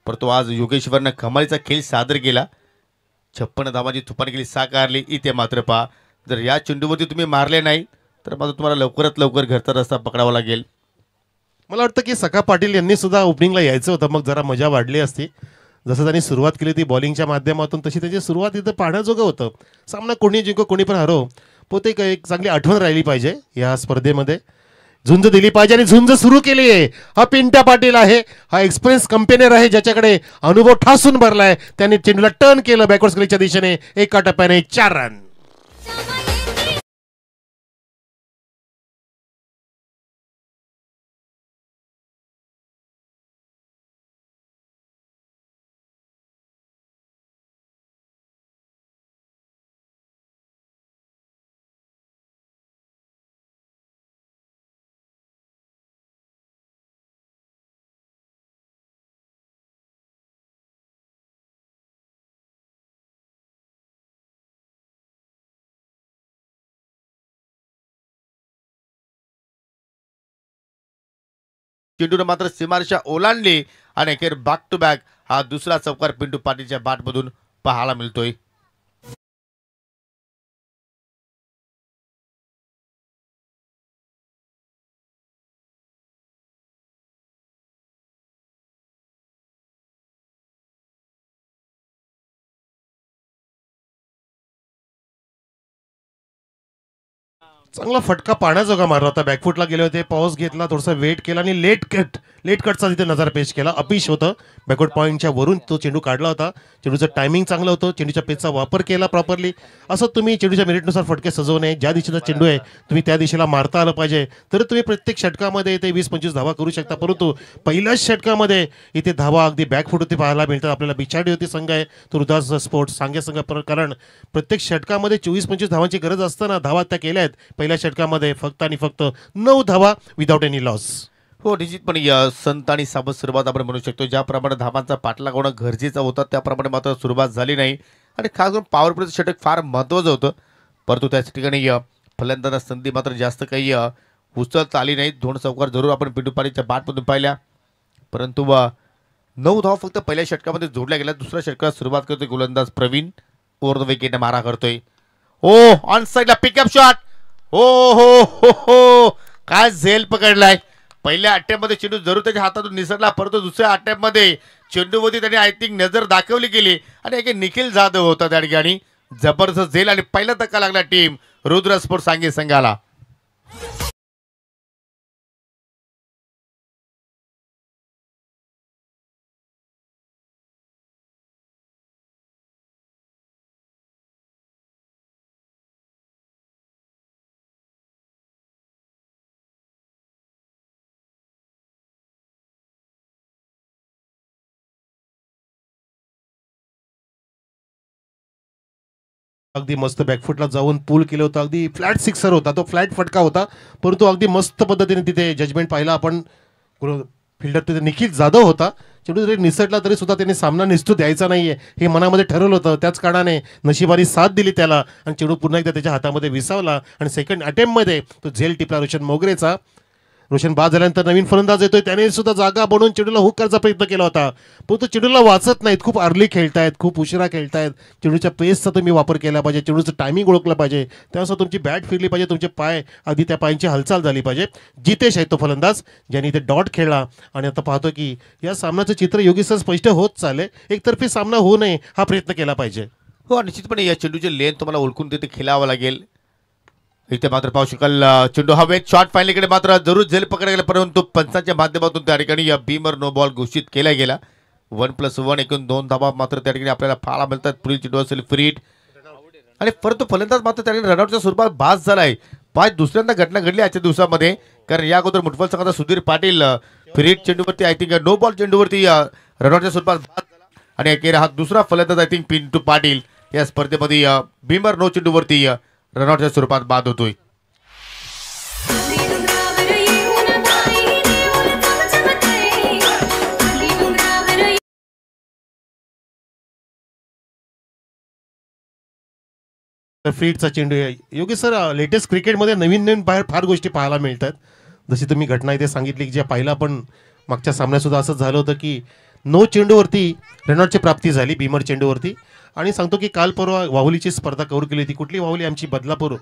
Speaker 4: परंतु आज योगेश्वरनं कमालीचा खेळ सादर केला. 56 धावांची तुफान केली साकारली. इथे मात्र पहा, जर या चेंडूवरती तुम्ही मारले नाही तर मात्र तुम्हाला लवकरात लवकर घरचा रस्ता पकडावा लागेल.
Speaker 1: मला वाटतं की सका पाटील यांनी सुद्धा ओपनिंगला यायचं होतं. मग जरा मजा वाढली असती. जसं त्यांनी सुरुवात केली ती बॉलिंगच्या माध्यमातून, तशी त्याची सुरुवात इथं पाहण्याजोगं होतं. सामना कोणी जिंको कोणी पण हरो, पोते एक चांगली आठवण राहिली पाहिजे या स्पर्धेमध्ये. झुंज दिली पाहिजे आणि झुंज सुरू केली आहे. हा पिंट्या पाटील आहे, हा एक्सपिरियन्स कंपेनर आहे ज्याच्याकडे अनुभव ठासून भरलाय. त्यांनी चेंडूला टर्न केलं बॅकवर्ड स्क्रीनच्या दिशेने. एका टप्प्याने 4 रन.
Speaker 4: चेंडूनं मात्र सीमारेषा ओलांडली आणि अखेर बॅक टू बॅक हा दुसरा चौकार पिंटू पाटीलच्या बॅटमधून पाहायला मिळतोय.
Speaker 1: चांगला फटका पाण्याजोगा मारला होता. बॅकफुटला गेले होते, पॉज घेतला, थोडासा वेट केला आणि लेट कटचा तिथे नजर पेश केला. अपिश होतं. बॅकवर्ड पॉईंटच्या वरून तो चेंडू काढला होता. चेंडूचं टायमिंग चांगलं होतं. चेंडूच्या पेचचा वापर केला प्रॉपरली. असं तुम्ही चेंडूच्या मेरिटनुसार फटके सजवणे, ज्या दिशेचा चेंडू आहे तुम्ही त्या दिशेला मारता आलं पाहिजे, तर तुम्ही प्रत्येक षटकामध्ये इथे 20-25 धावा करू शकता. परंतु पहिल्याच षटकामध्ये इथे धावा अगदी बॅकफुट होती पाहायला मिळतात आपल्याला. बिछाडी होती संघ आहे तो रुदास स्पोर्ट्स सांगे संघ, कारण प्रत्येक षटकामध्ये 24-25 धावांची गरज असताना धावा त्या केल्या आहेत. पहिल्या षटकामध्ये फक्त आणि फक्त 9 धावा विदाउट एनी लॉस.
Speaker 4: हो, निश्चितपणे संत आणि साबत सुरुवात आपण म्हणू शकतो. ज्याप्रमाणे धावांचा पाठलाग होणं गरजेचं होतं त्याप्रमाणे मात्र सुरुवात झाली नाही आणि खास करून पॉवर प्लेचं षटक फार महत्त्वाचं होतं. परंतु त्याच ठिकाणी फलंदाजांना संधी मात्र जास्त काही उचलता आली नाही. 2 चौकार जरूर आपण पिंटू पाटीलच्या बॅटमधून पाहिल्या, परंतु 9 धावा फक्त पहिल्या षटकामध्ये जोडल्या गेल्या. दुसऱ्या षटकात सुरुवात करतोय गोलंदाज प्रवीण. ओव्हर द विकेटने मारा करतोय. ओ ऑन साईडला पिकअप शॉट. हो हो हो हो, काय झेल पकडलाय. पहिल्या अटॅपमध्ये चेंडू जरूर त्याच्या हातातून निसरला, परंतु दुसऱ्या अटॅपमध्ये चेंडूवरती त्याने आय थिंक नजर दाखवली गेली आणि एक निखिल जाधव होता त्या ठिकाणी. जबरदस्त झेल आणि पहिला धक्का लागला टीम रुद्र स्पोर्ट्स सांगे संघाला.
Speaker 1: अगदी मस्त बॅकफुटला जाऊन पूल केलं होतं. अगदी फ्लॅट सिक्सर होता तो, फ्लॅट फटका होता, परंतु अगदी मस्त पद्धतीने तिथे जजमेंट पाहिला आपण. फिल्डर तिथे निखिल जाधव होता. चेंडू जरी निसटला तरी सुद्धा त्याने सामना निसटू द्यायचा नाहीये हे मनामध्ये ठरवलं होतं. त्याच कारणाने नशिबाने साथ दिली त्याला आणि चेंडू पुन्हा एकदा त्याच्या हातामध्ये विसावला आणि सेकंड अटेम्प्टमध्ये तो झेल टिपला रोशन मोगरेचा. रोशन बाद झाल्यानंतर नवीन फलंदाज येतोय, त्याने सुद्धा जागा बनवून चेंडूला हुक करायचा प्रयत्न केला होता, परंतु चेंडूला वाचत नाहीत. खूप अर्ली खेळतायत, खूप उशिरा खेळतायत. चेंडूच्या पेसचा तुम्ही वापर केला पाहिजे, चेंडूचं टायमिंग ओळखलं पाहिजे, त्यानुसार तुमची बॅट फिरली पाहिजे, तुमचे पाय आधी त्या पायांची हालचाल झाली पाहिजे. जितेश आहे तो फलंदाज ज्याने इथे डॉट खेळला आणि आता पाहतो की या सामन्याचं चित्र योगेश सर स्पष्ट होत चालले. एकतर्फी सामना होऊ नये हा प्रयत्न केला पाहिजे.
Speaker 4: हो, निश्चितपणे या चेंडूची लेन तुम्हाला ओळखून तिथे खेळावं लागेल. इथे मात्र पाहू शकाल चेंडू हवेत. शॉट फायनलीकडे मात्र जरूर झेल पकडला गेला, परंतु पंचांच्या माध्यमातून त्या ठिकाणी या बीमर नो बॉल घोषित केला गेला. 1+1 एकूण 2 धावा मात्र त्या ठिकाणी आपल्याला पाहायला मिळतात. पुढील चेंडू असेल फ्री हिट आणि परंतु फलंदाज मात्र त्या ठिकाणी रनआउटच्या स्वरूपात बाद झालाय. दुसऱ्यांदा घटना घडली आजच्या दिवसामध्ये, कारण या अगोदर मुठफल संघाचा सुधीर पाटील फ्री हिट चेंडूवरती आय थिंक नो बॉल चेंडूवरती रनआउटच्या स्वरूपात बाद झाला आणि अखेर हा दुसरा फलंदाज आय थिंक पिंटू पाटील या स्पर्धेमध्ये बीमर नो चेंडूवरती रनआउटच्या स्वरूपात बाद होतोय.
Speaker 1: फ्रीडचा चेंडू आहे. योगेश सर, लेटेस्ट क्रिकेटमध्ये नवीन नवीन बाहेर फार गोष्टी पाहायला मिळतात. जशी तुम्ही घटना इथे सांगितली की ज्या पाहिला पण मागच्या सामन्यात सुद्धा असंच झालं होतं की 9 चेंडूवरती रनआउटची प्राप्ती झाली बीमर चेंडूवरती. आणि सांगतो की काल परवा वाहुलीची स्पर्धा कव्हर केली होती. कुठली वाहुली? आमची बदलापूर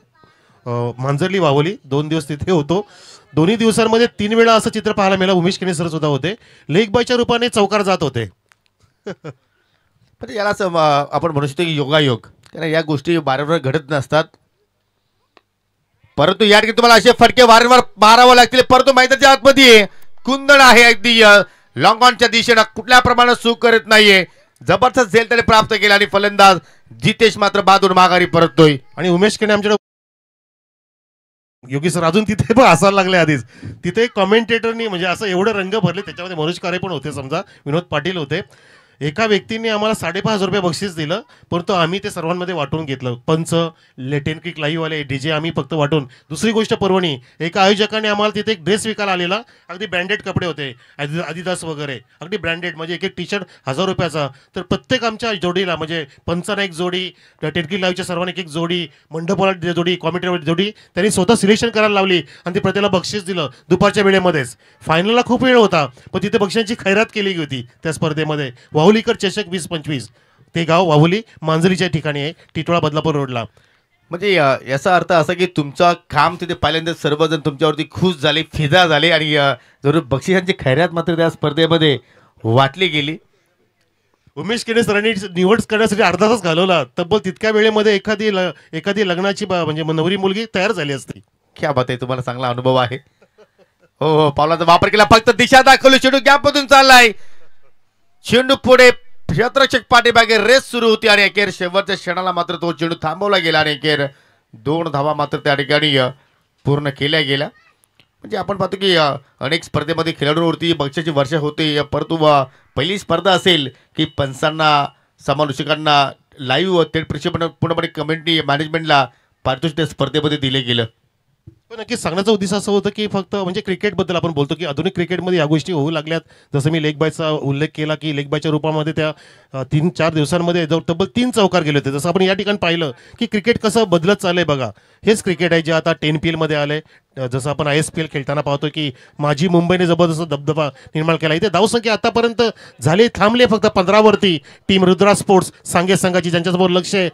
Speaker 1: मांजरली वाहुली. 2 दिवस तिथे होतो. दोन्ही दिवसांमध्ये 3 वेळा असं चित्र पाहायला मिळालं. उमेश केने सर सुद्धा होते, लेग बायच्या रूपाने चौकार जात होते.
Speaker 4: पण यालाच आपण म्हणू शकतो की योगायोग, कारण या गोष्टी वारंवार घडत नसतात. परंतु या ठिकाणी तुम्हाला असे फटके वारंवार मारावे लागतील. परंतु मैदानाच्या आतमध्ये कुंदन आहे अगदी लॉंग ऑनच्या दिशेनं, कुठल्या प्रमाणात सुख करत नाहीये. जबरदस्त झेल त्याने प्राप्त केला आणि फलंदाज जितेश मात्र बाजून माघारी परततोय.
Speaker 1: आणि उमेश केने आमच्याकडे योगी सर अजून तिथे पण हसायला लागले. आधीच तिथे कॉमेंटेटरनी म्हणजे असं एवढं रंग भरले, त्याच्यामध्ये मनोज कारे पण होते, समजा विनोद पाटील होते. एका व्यक्तीने आम्हाला 5,500 रुपये बक्षीस दिलं, परंतु आम्ही ते सर्वांमध्ये वाटून घेतलं. पंच, लेटेन क्रिक लाईव्हवाले, DJ आम्ही फक्त वाटून. दुसरी गोष्ट पर्वणी, एका आयोजकाने आम्हाला तिथे एक ड्रेस विकायला आलेला, अगदी ब्रँडेड कपडे होते, आदिदास वगैरे, अगदी ब्रँडेड, म्हणजे एक टी शर्ट 1000 रुपयाचा. तर प्रत्येक आमच्या जोडीला म्हणजे पंचांना एक जोडी, टेन क्रिक लाईव्हच्या सर्वांना एक जोडी, मंडपवाला जोडी, कॉमेंटेटर जोडी त्यांनी स्वतः सिलेक्शन करायला लावली आणि ते प्रत्येकाला बक्षीस दिलं दुपारच्या वेळेमध्येच. फायनलला खूप वेळ होता, पण तिथे बक्षिसांची खैरात केली होती त्या स्पर्धेमध्ये. वाहुलीकर चषक 2025, ते गाव वाहुली मांजरीच्या ठिकाणी आहे, टिटोळा बदलापूर रोडला.
Speaker 4: म्हणजे याचा अर्थ असा की तुमचा काम तिथे पहिल्यांदा सर्वजण तुमच्यावरती खुश झाले, फिदा झाले आणि जरूर बक्षिसांची खैरात मात्र त्या स्पर्धेमध्ये वाटली गेली.
Speaker 1: उमेश केने सरांनी निवड करण्यासाठी अर्धा तास घालवला. तब्बल तितक्या वेळेमध्ये एखादी लग्नाची म्हणजे नवरी मुलगी तयार झाली असती.
Speaker 4: क्या बात आहे, तुम्हाला चांगला अनुभव आहे. हो हो, पावलाचा वापर केला, फक्त दिशा दाखवली, चेंडू गॅप मधून चाललाय, चेंडू पुढे, क्षेत्ररक्षक पाठीमागे, रेस सुरू होती आणि अखेर शेवटच्या क्षणाला मात्र तो चेंडू थांबवला गेला आणि अखेर 2 धावा मात्र त्या ठिकाणी पूर्ण केल्या गेल्या. म्हणजे आपण पाहतो की अनेक स्पर्धेमध्ये खेळाडूंवरती बक्षाची वर्षा होते, परंतु पहिली स्पर्धा असेल की पंचांना, समालोचकांना लाईव्ह थेट प्रक्षेपण पूर्णपणे कमेंट्री मॅनेजमेंटला पारितोषिक त्या स्पर्धेमध्ये दिले गेलं.
Speaker 1: पण नक्कीच सांगण्याचं उद्देश असं होतं की फक्त म्हणजे क्रिकेटबद्दल आपण बोलतो की आधुनिक क्रिकेटमध्ये या गोष्टी होऊ लागल्यात. जसं मी लेग बायचा उल्लेख केला की लेग बायच्या रूपामध्ये त्या 3-4 दिवसांमध्ये जवळ तब्बल 3 चौकार गेले होते. जसं आपण या ठिकाणी पाहिलं की क्रिकेट कसं बदलत चाललंय बघा. हेच क्रिकेट आहे जे आता 10PL मध्ये आलंय. जसं आपण ISPL खेळताना पाहतो की माझी मुंबईने जबरदस्त दबदबा निर्माण केला. इथे धावसंख्या आतापर्यंत झाले थांबले फक्त 15 वरती. टीम रुद्रा स्पोर्ट्स सांगे संघाची ज्यांच्यासमोर लक्ष आहे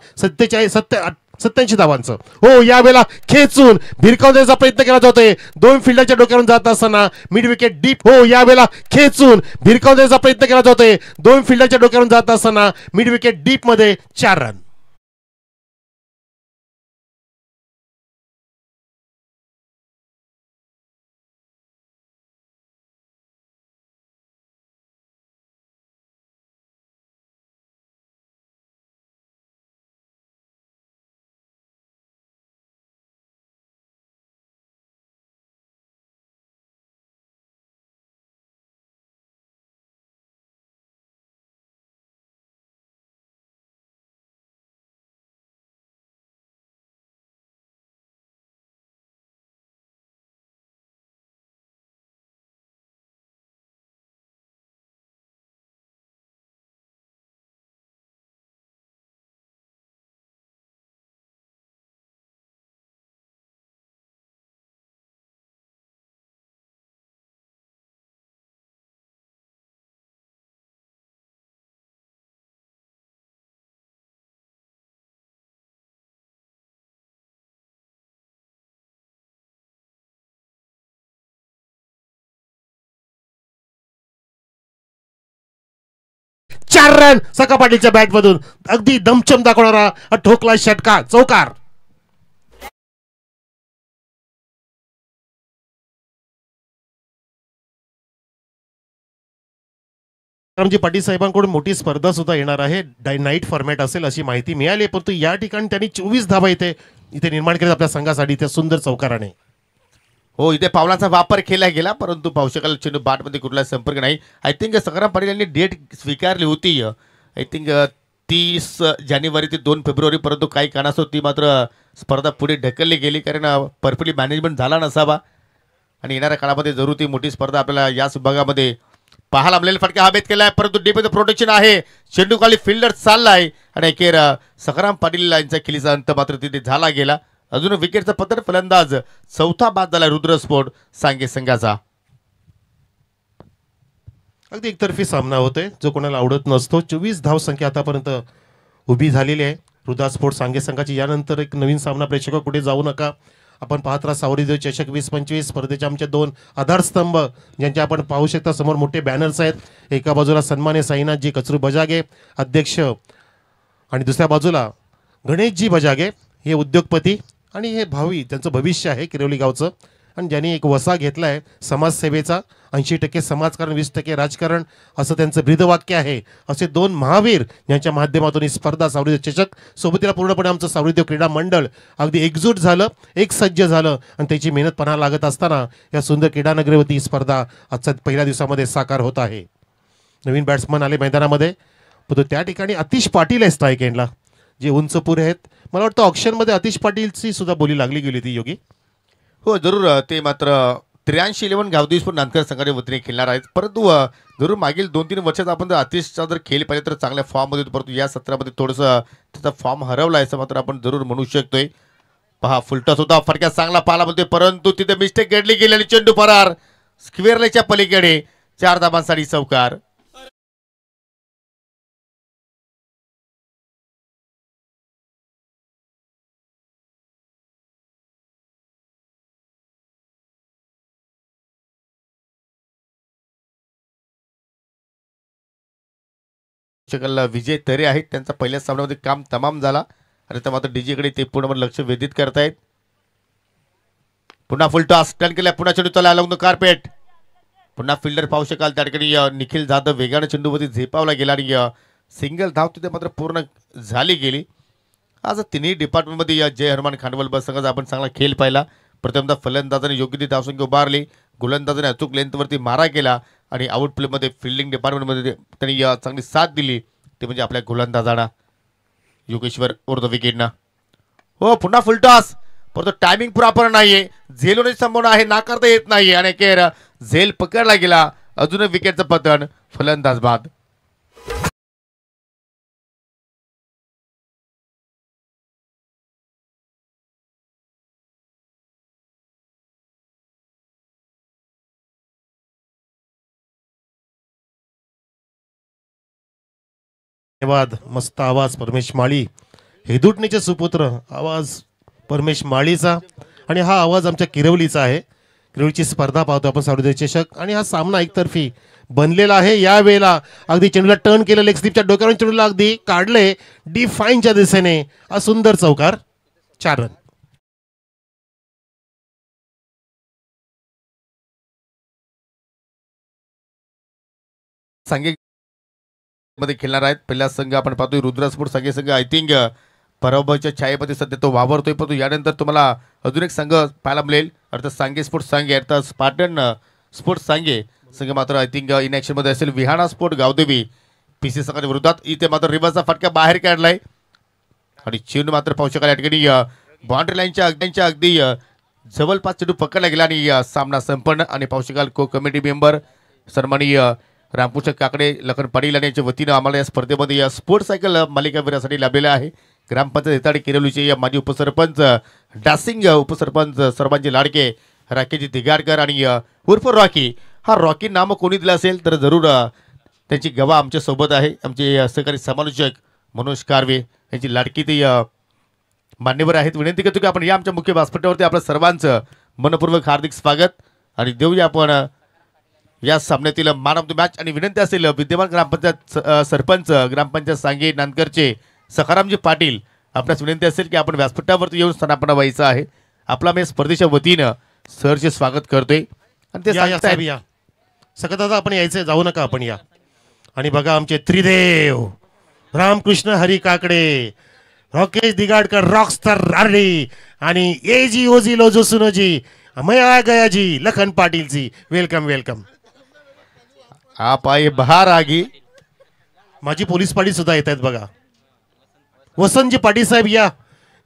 Speaker 1: 87 धावांचं. हो, यावेळेला खेचून भिरकावून द्यायचा प्रयत्न केला जातोय. 2 फिल्डरच्या डोक्यावरून जात असताना मिड विकेट डीप. हो, यावेळेला खेचून भिरकावून द्यायचा प्रयत्न केला जातोय. 2 फिल्डरच्या डोक्यावरून जात असताना मिड विकेट डीप मध्ये 4 रन. चार रन सका पाटीलच्या बॅटमधून. अगदी दमछम दाखवणारा ठोकला षटकार, चौकार. रामजी पाटील साहेबांकडून मोठी स्पर्धा सुद्धा येणार आहे. नाईट फॉर्मॅट असेल अशी माहिती मिळाली. परंतु या ठिकाणी त्यांनी 24 धावा इथे निर्माण केल्या आपल्या संघासाठी त्या सुंदर चौकाराने.
Speaker 4: हो, इथे पावलाचा वापर केला गेला, परंतु पाहू शकाल चेंडू बॅटमध्ये कुठला संपर्क नाही. आय थिंक संग्राम पाटील यांनी डेट स्वीकारली होती, आय थिंक 30 जानेवारी ते 2 फेब्रुवारी, परंतु काही कारणास्तव ती मात्र स्पर्धा पुढे ढकलली गेली, कारण परफेक्टली मॅनेजमेंट झाला नसावा आणि येणाऱ्या काळामध्ये जरूर ती मोठी स्पर्धा आपल्याला याच विभागामध्ये पाहायला मिळेल. फटका हवेत केलाय, परंतु डीपमध्ये प्रोटेक्शन आहे, चेंडू खाली फिल्डर चाललाय आणि अखेर संग्राम पाटील यांच्या खेळीचा अंत मात्र तिथे झाला गेला. अजून विकेटचा पतन, फलंदाज चौथा बाद झाला रुद्र स्पोर्ट सांगे संघाचा.
Speaker 1: अगदी एकतर्फी सामना होतोय जो कोणाला आवडत नसतो. 24 धाव संख्या आतापर्यंत उभी झालेली आहे रुद्रा स्पोर्ट्स सांगे संघाची. यानंतर एक नवीन सामना, प्रेक्षक कुठे जाऊ नका, आपण पाहत राहा सावरीदेव चषक 2025 स्पर्धेचे आमचे 2 आधारस्तंभ ज्यांचे आपण पाहू शकता. समोर मोठे बॅनर्स आहेत. एका बाजूला सन्मान्य साईनाथजी कचरू बजागे अध्यक्ष आणि दुसऱ्या बाजूला गणेशजी बजागे हे उद्योगपती आणि हे भावी त्यांचं भविष्य आहे किरवली गावचं. आणि ज्यांनी एक वसा घेतला आहे समाजसेवेचा. 80% समाजकारण, 20% राजकारण असं त्यांचं ब्रीदवाक्य आहे. असे 2 महावीर यांच्या माध्यमातून ही स्पर्धा सावरीदेव चषक सोबतीला पूर्णपणे आमचं सावरीदेव क्रीडा मंडळ अगदी एकजूट झालं, एक सज्ज झालं आणि त्याची मेहनत पणाला लागत असताना या सुंदर क्रीडानगरीवरती ही स्पर्धा आजच्या पहिल्या दिवसामध्ये साकार होत आहे. नवीन बॅट्समन आले मैदानामध्ये, पण त्या ठिकाणी अतिश पाटील आहे स्ट्राईक एंडला, जे उंच पुरे आहेत. मला वाटतं ऑप्शनमध्ये अतिश पाटीलची सुद्धा बोली लागली गेली होती योगी.
Speaker 4: हो जरूर, ते मात्र 83-11 गावदेशपूर नांदकर संघाच्या वतीने खेळणार आहेत, परंतु जरूर मागील 2-3 वर्षात आपण जर अतिशचा जर खेळ पाहिजे तर चांगल्या फॉर्ममध्ये होतो, परंतु या सत्रामध्ये थोडंसं त्याचा फॉर्म हरवला आहे असं मात्र आपण जरूर म्हणू शकतोय. पहा फुलटॉस होता, फटक्यात चांगला पाला म्हणतोय, परंतु तिथे मिस्टेक घडली गेली आणि चेंडू फरार स्क्वेअरलेच्या पलीकडे. 4 धाबांसाठी चौकार. शकल विजय तरे आहेत, त्यांचा पहिल्याच सामन्यामध्ये काम तमाम झाला आणि आता मात्र डीजेकडे ते पूर्ण लक्ष वेधित करतायत. पुन्हा फुल टॉस टर्न केला, पुन्हा चेंडू चला अलॉंग द कार्पेट. पुन्हा फिल्डर पाहू शकाल त्या ठिकाणी निखिल जाधव वेगाने चेंडूवरती झेपावला गेला आणि सिंगल धाव तिथे मात्र पूर्ण झाली गेली. आज तिन्ही डिपार्टमेंटमध्ये जय हनुमान खांडवल बस संघाचा आपण चांगला खेळ पाहिला. प्रथमतः फलंदाजाने योग्य ती धावसंख्या उभारली, गोलंदाजाने अचूक लेंथवरती मारा केला आणि आउट प्लेमध्ये फिल्डिंग डिपार्टमेंटमध्ये त्यांनी चांगली साथ दिली, ते म्हणजे आपल्या गोलंदाजांना योगेश्वर ओर द विकेटना. हो पुन्हा फुल टॉस, परंतु टायमिंग प्रॉपर नाहीये, झेल होण्याची संभावना आहे, नाकारता येत नाहीये आणि अखेर झेल पकडला गेला. अजून विकेटचं पतन, फलंदाज बाद.
Speaker 1: धन्यवाद. मस्त आवाज परमेश माळी, हेदुटणीचे सुपुत्र आवाज परमेश माळीचा आणि हा आवाज आमच्या किरवलीचा आहे. किरवलीची स्पर्धा पाहतो आपण सार्वजनिक चषक आणि हा सामना एकतर्फी बनलेला आहे. या वेळेला अगदी चेंडूला टर्न केलं, लेग स्लिपच्या डोक्यावरून चेंडूला अगदी काढले डी फाईनच्या दिशेने. हा सुंदर चौकार, 4 रन.
Speaker 4: सांगे मध्ये खेळणार आहेत. पहिला संघ आपण पाहतोय रुद्र स्पोर्ट्स सांगे संघ. आय थिंक पराभवाच्या छायेमध्ये सध्या तो वावरतोय, परंतु यानंतर तुम्हाला अजून एक संघ पाहायला मिळेल, अर्थात सांगे स्पोर्ट्स सांगे, अर्थात स्पार्टन स्पोर्ट्स सांगे संघ मात्र आय थिंक इन ॲक्शन मध्ये असेल. विहाणा स्पोर्ट गावदेवी पीसी संघाच्या विरोधात. इथे मात्र रिव्हर्सचा फटका बाहेर काढलाय आणि चेंडू मात्र पाहू शकाल या ठिकाणी बाउंड्री लाईनच्या अगदी जवळपास चेंडू पकडला गेला आणि सामना संपन्न. आणि पाहू शकाल को कमिटी मेंबर सन्माननीय रामपूरच्या काकडे लखन पाटील आणि यांच्या वतीनं आम्हाला या स्पर्धेमध्ये या स्पोर्ट्स सायकल मालिकावीरासाठी लाभलेलं आहे. ग्रामपंचायत हेताडे किरवलीचे या माजी उपसरपंच डासिंग, उपसरपंच सर्वांचे लाडके राकेशजी दिगाडकर आणि उर्फ रॉकी. हा रॉकी नाम कोणी दिलं असेल तर जरूर त्यांची गवा आमच्या सोबत आहे. आमचे सहकारी समालोचक मनोज कारवे यांची लाडकी ते मान्यवर आहेत. विनंती करतो की आपण या आमच्या मुख्य व्यासपीठावरती आपल्या सर्वांचं मनपूर्वक हार्दिक स्वागत आणि देऊया आपण या सामन्यातील मॅन ऑफ द मॅच. आणि विनंती असेल विद्यमान ग्रामपंचायत सरपंच ग्रामपंचायत सांगे नांदकरचे सखारामजी पाटील, आपल्यास विनंती असेल की आपण व्यासपीठावरती येऊन स्थानापन्न व्हायचं आहे. आपला मी स्पर्धेच्या वतीनं सरचे स्वागत करतोय आणि ते
Speaker 1: साहेब या सकत दादा आपण यायचंय, जाऊ नका आपण या. आणि बघा आमचे त्रिदेव रामकृष्ण हरी काकडे, राकेश दिगाडकर रॉकस्टार रारडी आणि एजी ओजी लोजो सुनोजी मया गयाजी लखन पाटील जी. Welcome welcome.
Speaker 4: आप आए बाहर आगी.
Speaker 1: माझी पोलीस पाटील सुद्धा येत आहेत बघा. वसंतजी पाटील साहेब या,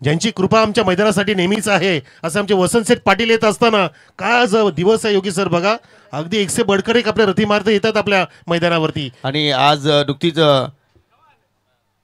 Speaker 1: ज्यांची कृपा आमच्या मैदानासाठी नेहमीच आहे. असं आमचे वसंत सेठ पाटील येत असताना काय आज दिवस आहे योगी सर. बघा अगदी 100 बडकर एक आपल्या रथी मारते येतात आपल्या मैदानावरती.
Speaker 4: आणि आज नुकतीच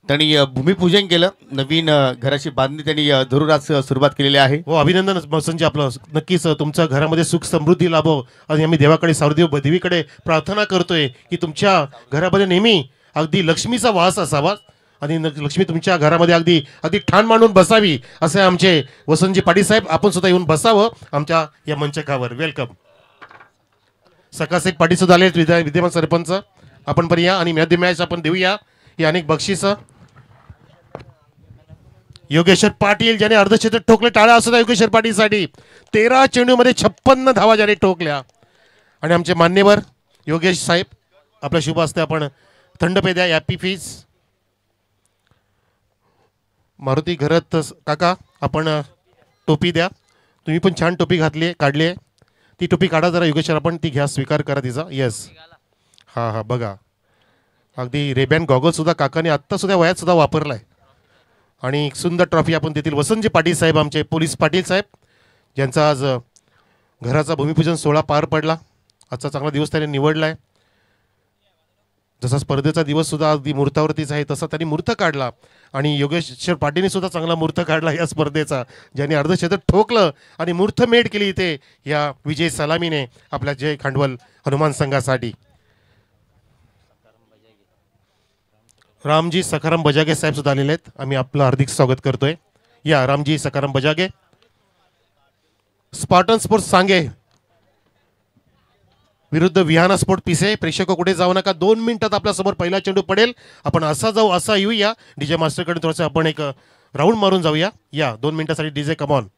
Speaker 4: त्यांनी भूमिपूजन केलं, नवीन घराची बांधणी त्यांनी जरूर आज सुरुवात केलेली आहे.
Speaker 1: हो अभिनंदन वसंतजी आपलं. नक्कीच तुमच्या घरामध्ये सुख समृद्धी लाभो आणि आम्ही देवाकडे सावरदेव देवीकडे प्रार्थना करतोय की तुमच्या घरामध्ये नेहमी अगदी लक्ष्मीचा वास असावा आणि लक्ष्मी तुमच्या घरामध्ये अगदी अगदी ठाण मांडून बसावी असे आमचे वसंतजी पाटील साहेब. आपण सुद्धा येऊन बसावं आमच्या या मंचकावर. वेलकम. सकासेठ पाटील सुद्धा आले विद्यमान सरपंच. आपण पण या आणि मॅच मॅच आपण देऊया ही अनेक बक्षीस. योगेश्वर पाटील ज्याने अर्धक्षेत्र ठोकले, टाळा असुद्धा योगेश्वर पाटील साठी. 13 चेंडूमध्ये 56 धावा ज्याने ठोकल्या. आणि आमचे मान्यवर योगेश साहेब आपल्या शुभ हस्ते आपण थंड द्या हॅपी फीज. मारुती घरात काका आपण टोपी द्या. तुम्ही पण छान टोपी घातली काढली आहे, ती टोपी काढा जरा योगेश्वर, आपण ती घ्या, स्वीकार करा तिचा. येस हां हां बघा अगदी रेबॅन गॉगल सुद्धा काकाने आत्ता सुद्धा वयात सुद्धा वापरलाय. आणि एक सुंदर ट्रॉफी आपण देतील वसंतजी पाटील साहेब आमचे पोलीस पाटील साहेब, ज्यांचा आज घराचा भूमिपूजन सोहळा पार पडला. आजचा चांगला दिवस त्याने निवडला आहे. जसा स्पर्धेचा दिवस सुद्धा अगदी मुहूर्तावरतीच आहे तसा त्यांनी मुहूर्त काढला. आणि योगेश्वर पाटीलने सुद्धा चांगला मुहूर्त काढला या स्पर्धेचा, ज्यांनी अर्धक्षेत्र ठोकलं आणि मुहूर्तमेढ केली इथे या विजय सलामीने आपल्या जय खांडवल हनुमान संघासाठी. रामजी सखाराम बजागे साहेब सुद्धा आलेले आहेत, आम्ही आपलं हार्दिक स्वागत करतोय. या रामजी सखाराम बजागे. स्पार्टन स्पोर्ट्स सांगे विरुद्ध विहाना स्पोर्ट पिसे. प्रेक्षक कुठे जाऊ नका, 2 मिनिटात आपल्यासमोर पहिला चेंडू पडेल. आपण असा जाऊ असा येऊया. डीजे मास्टरकडे थोडंसं आपण एक राऊंड मारून जाऊया. या 2 मिनिटासाठी डीजे कमॉन.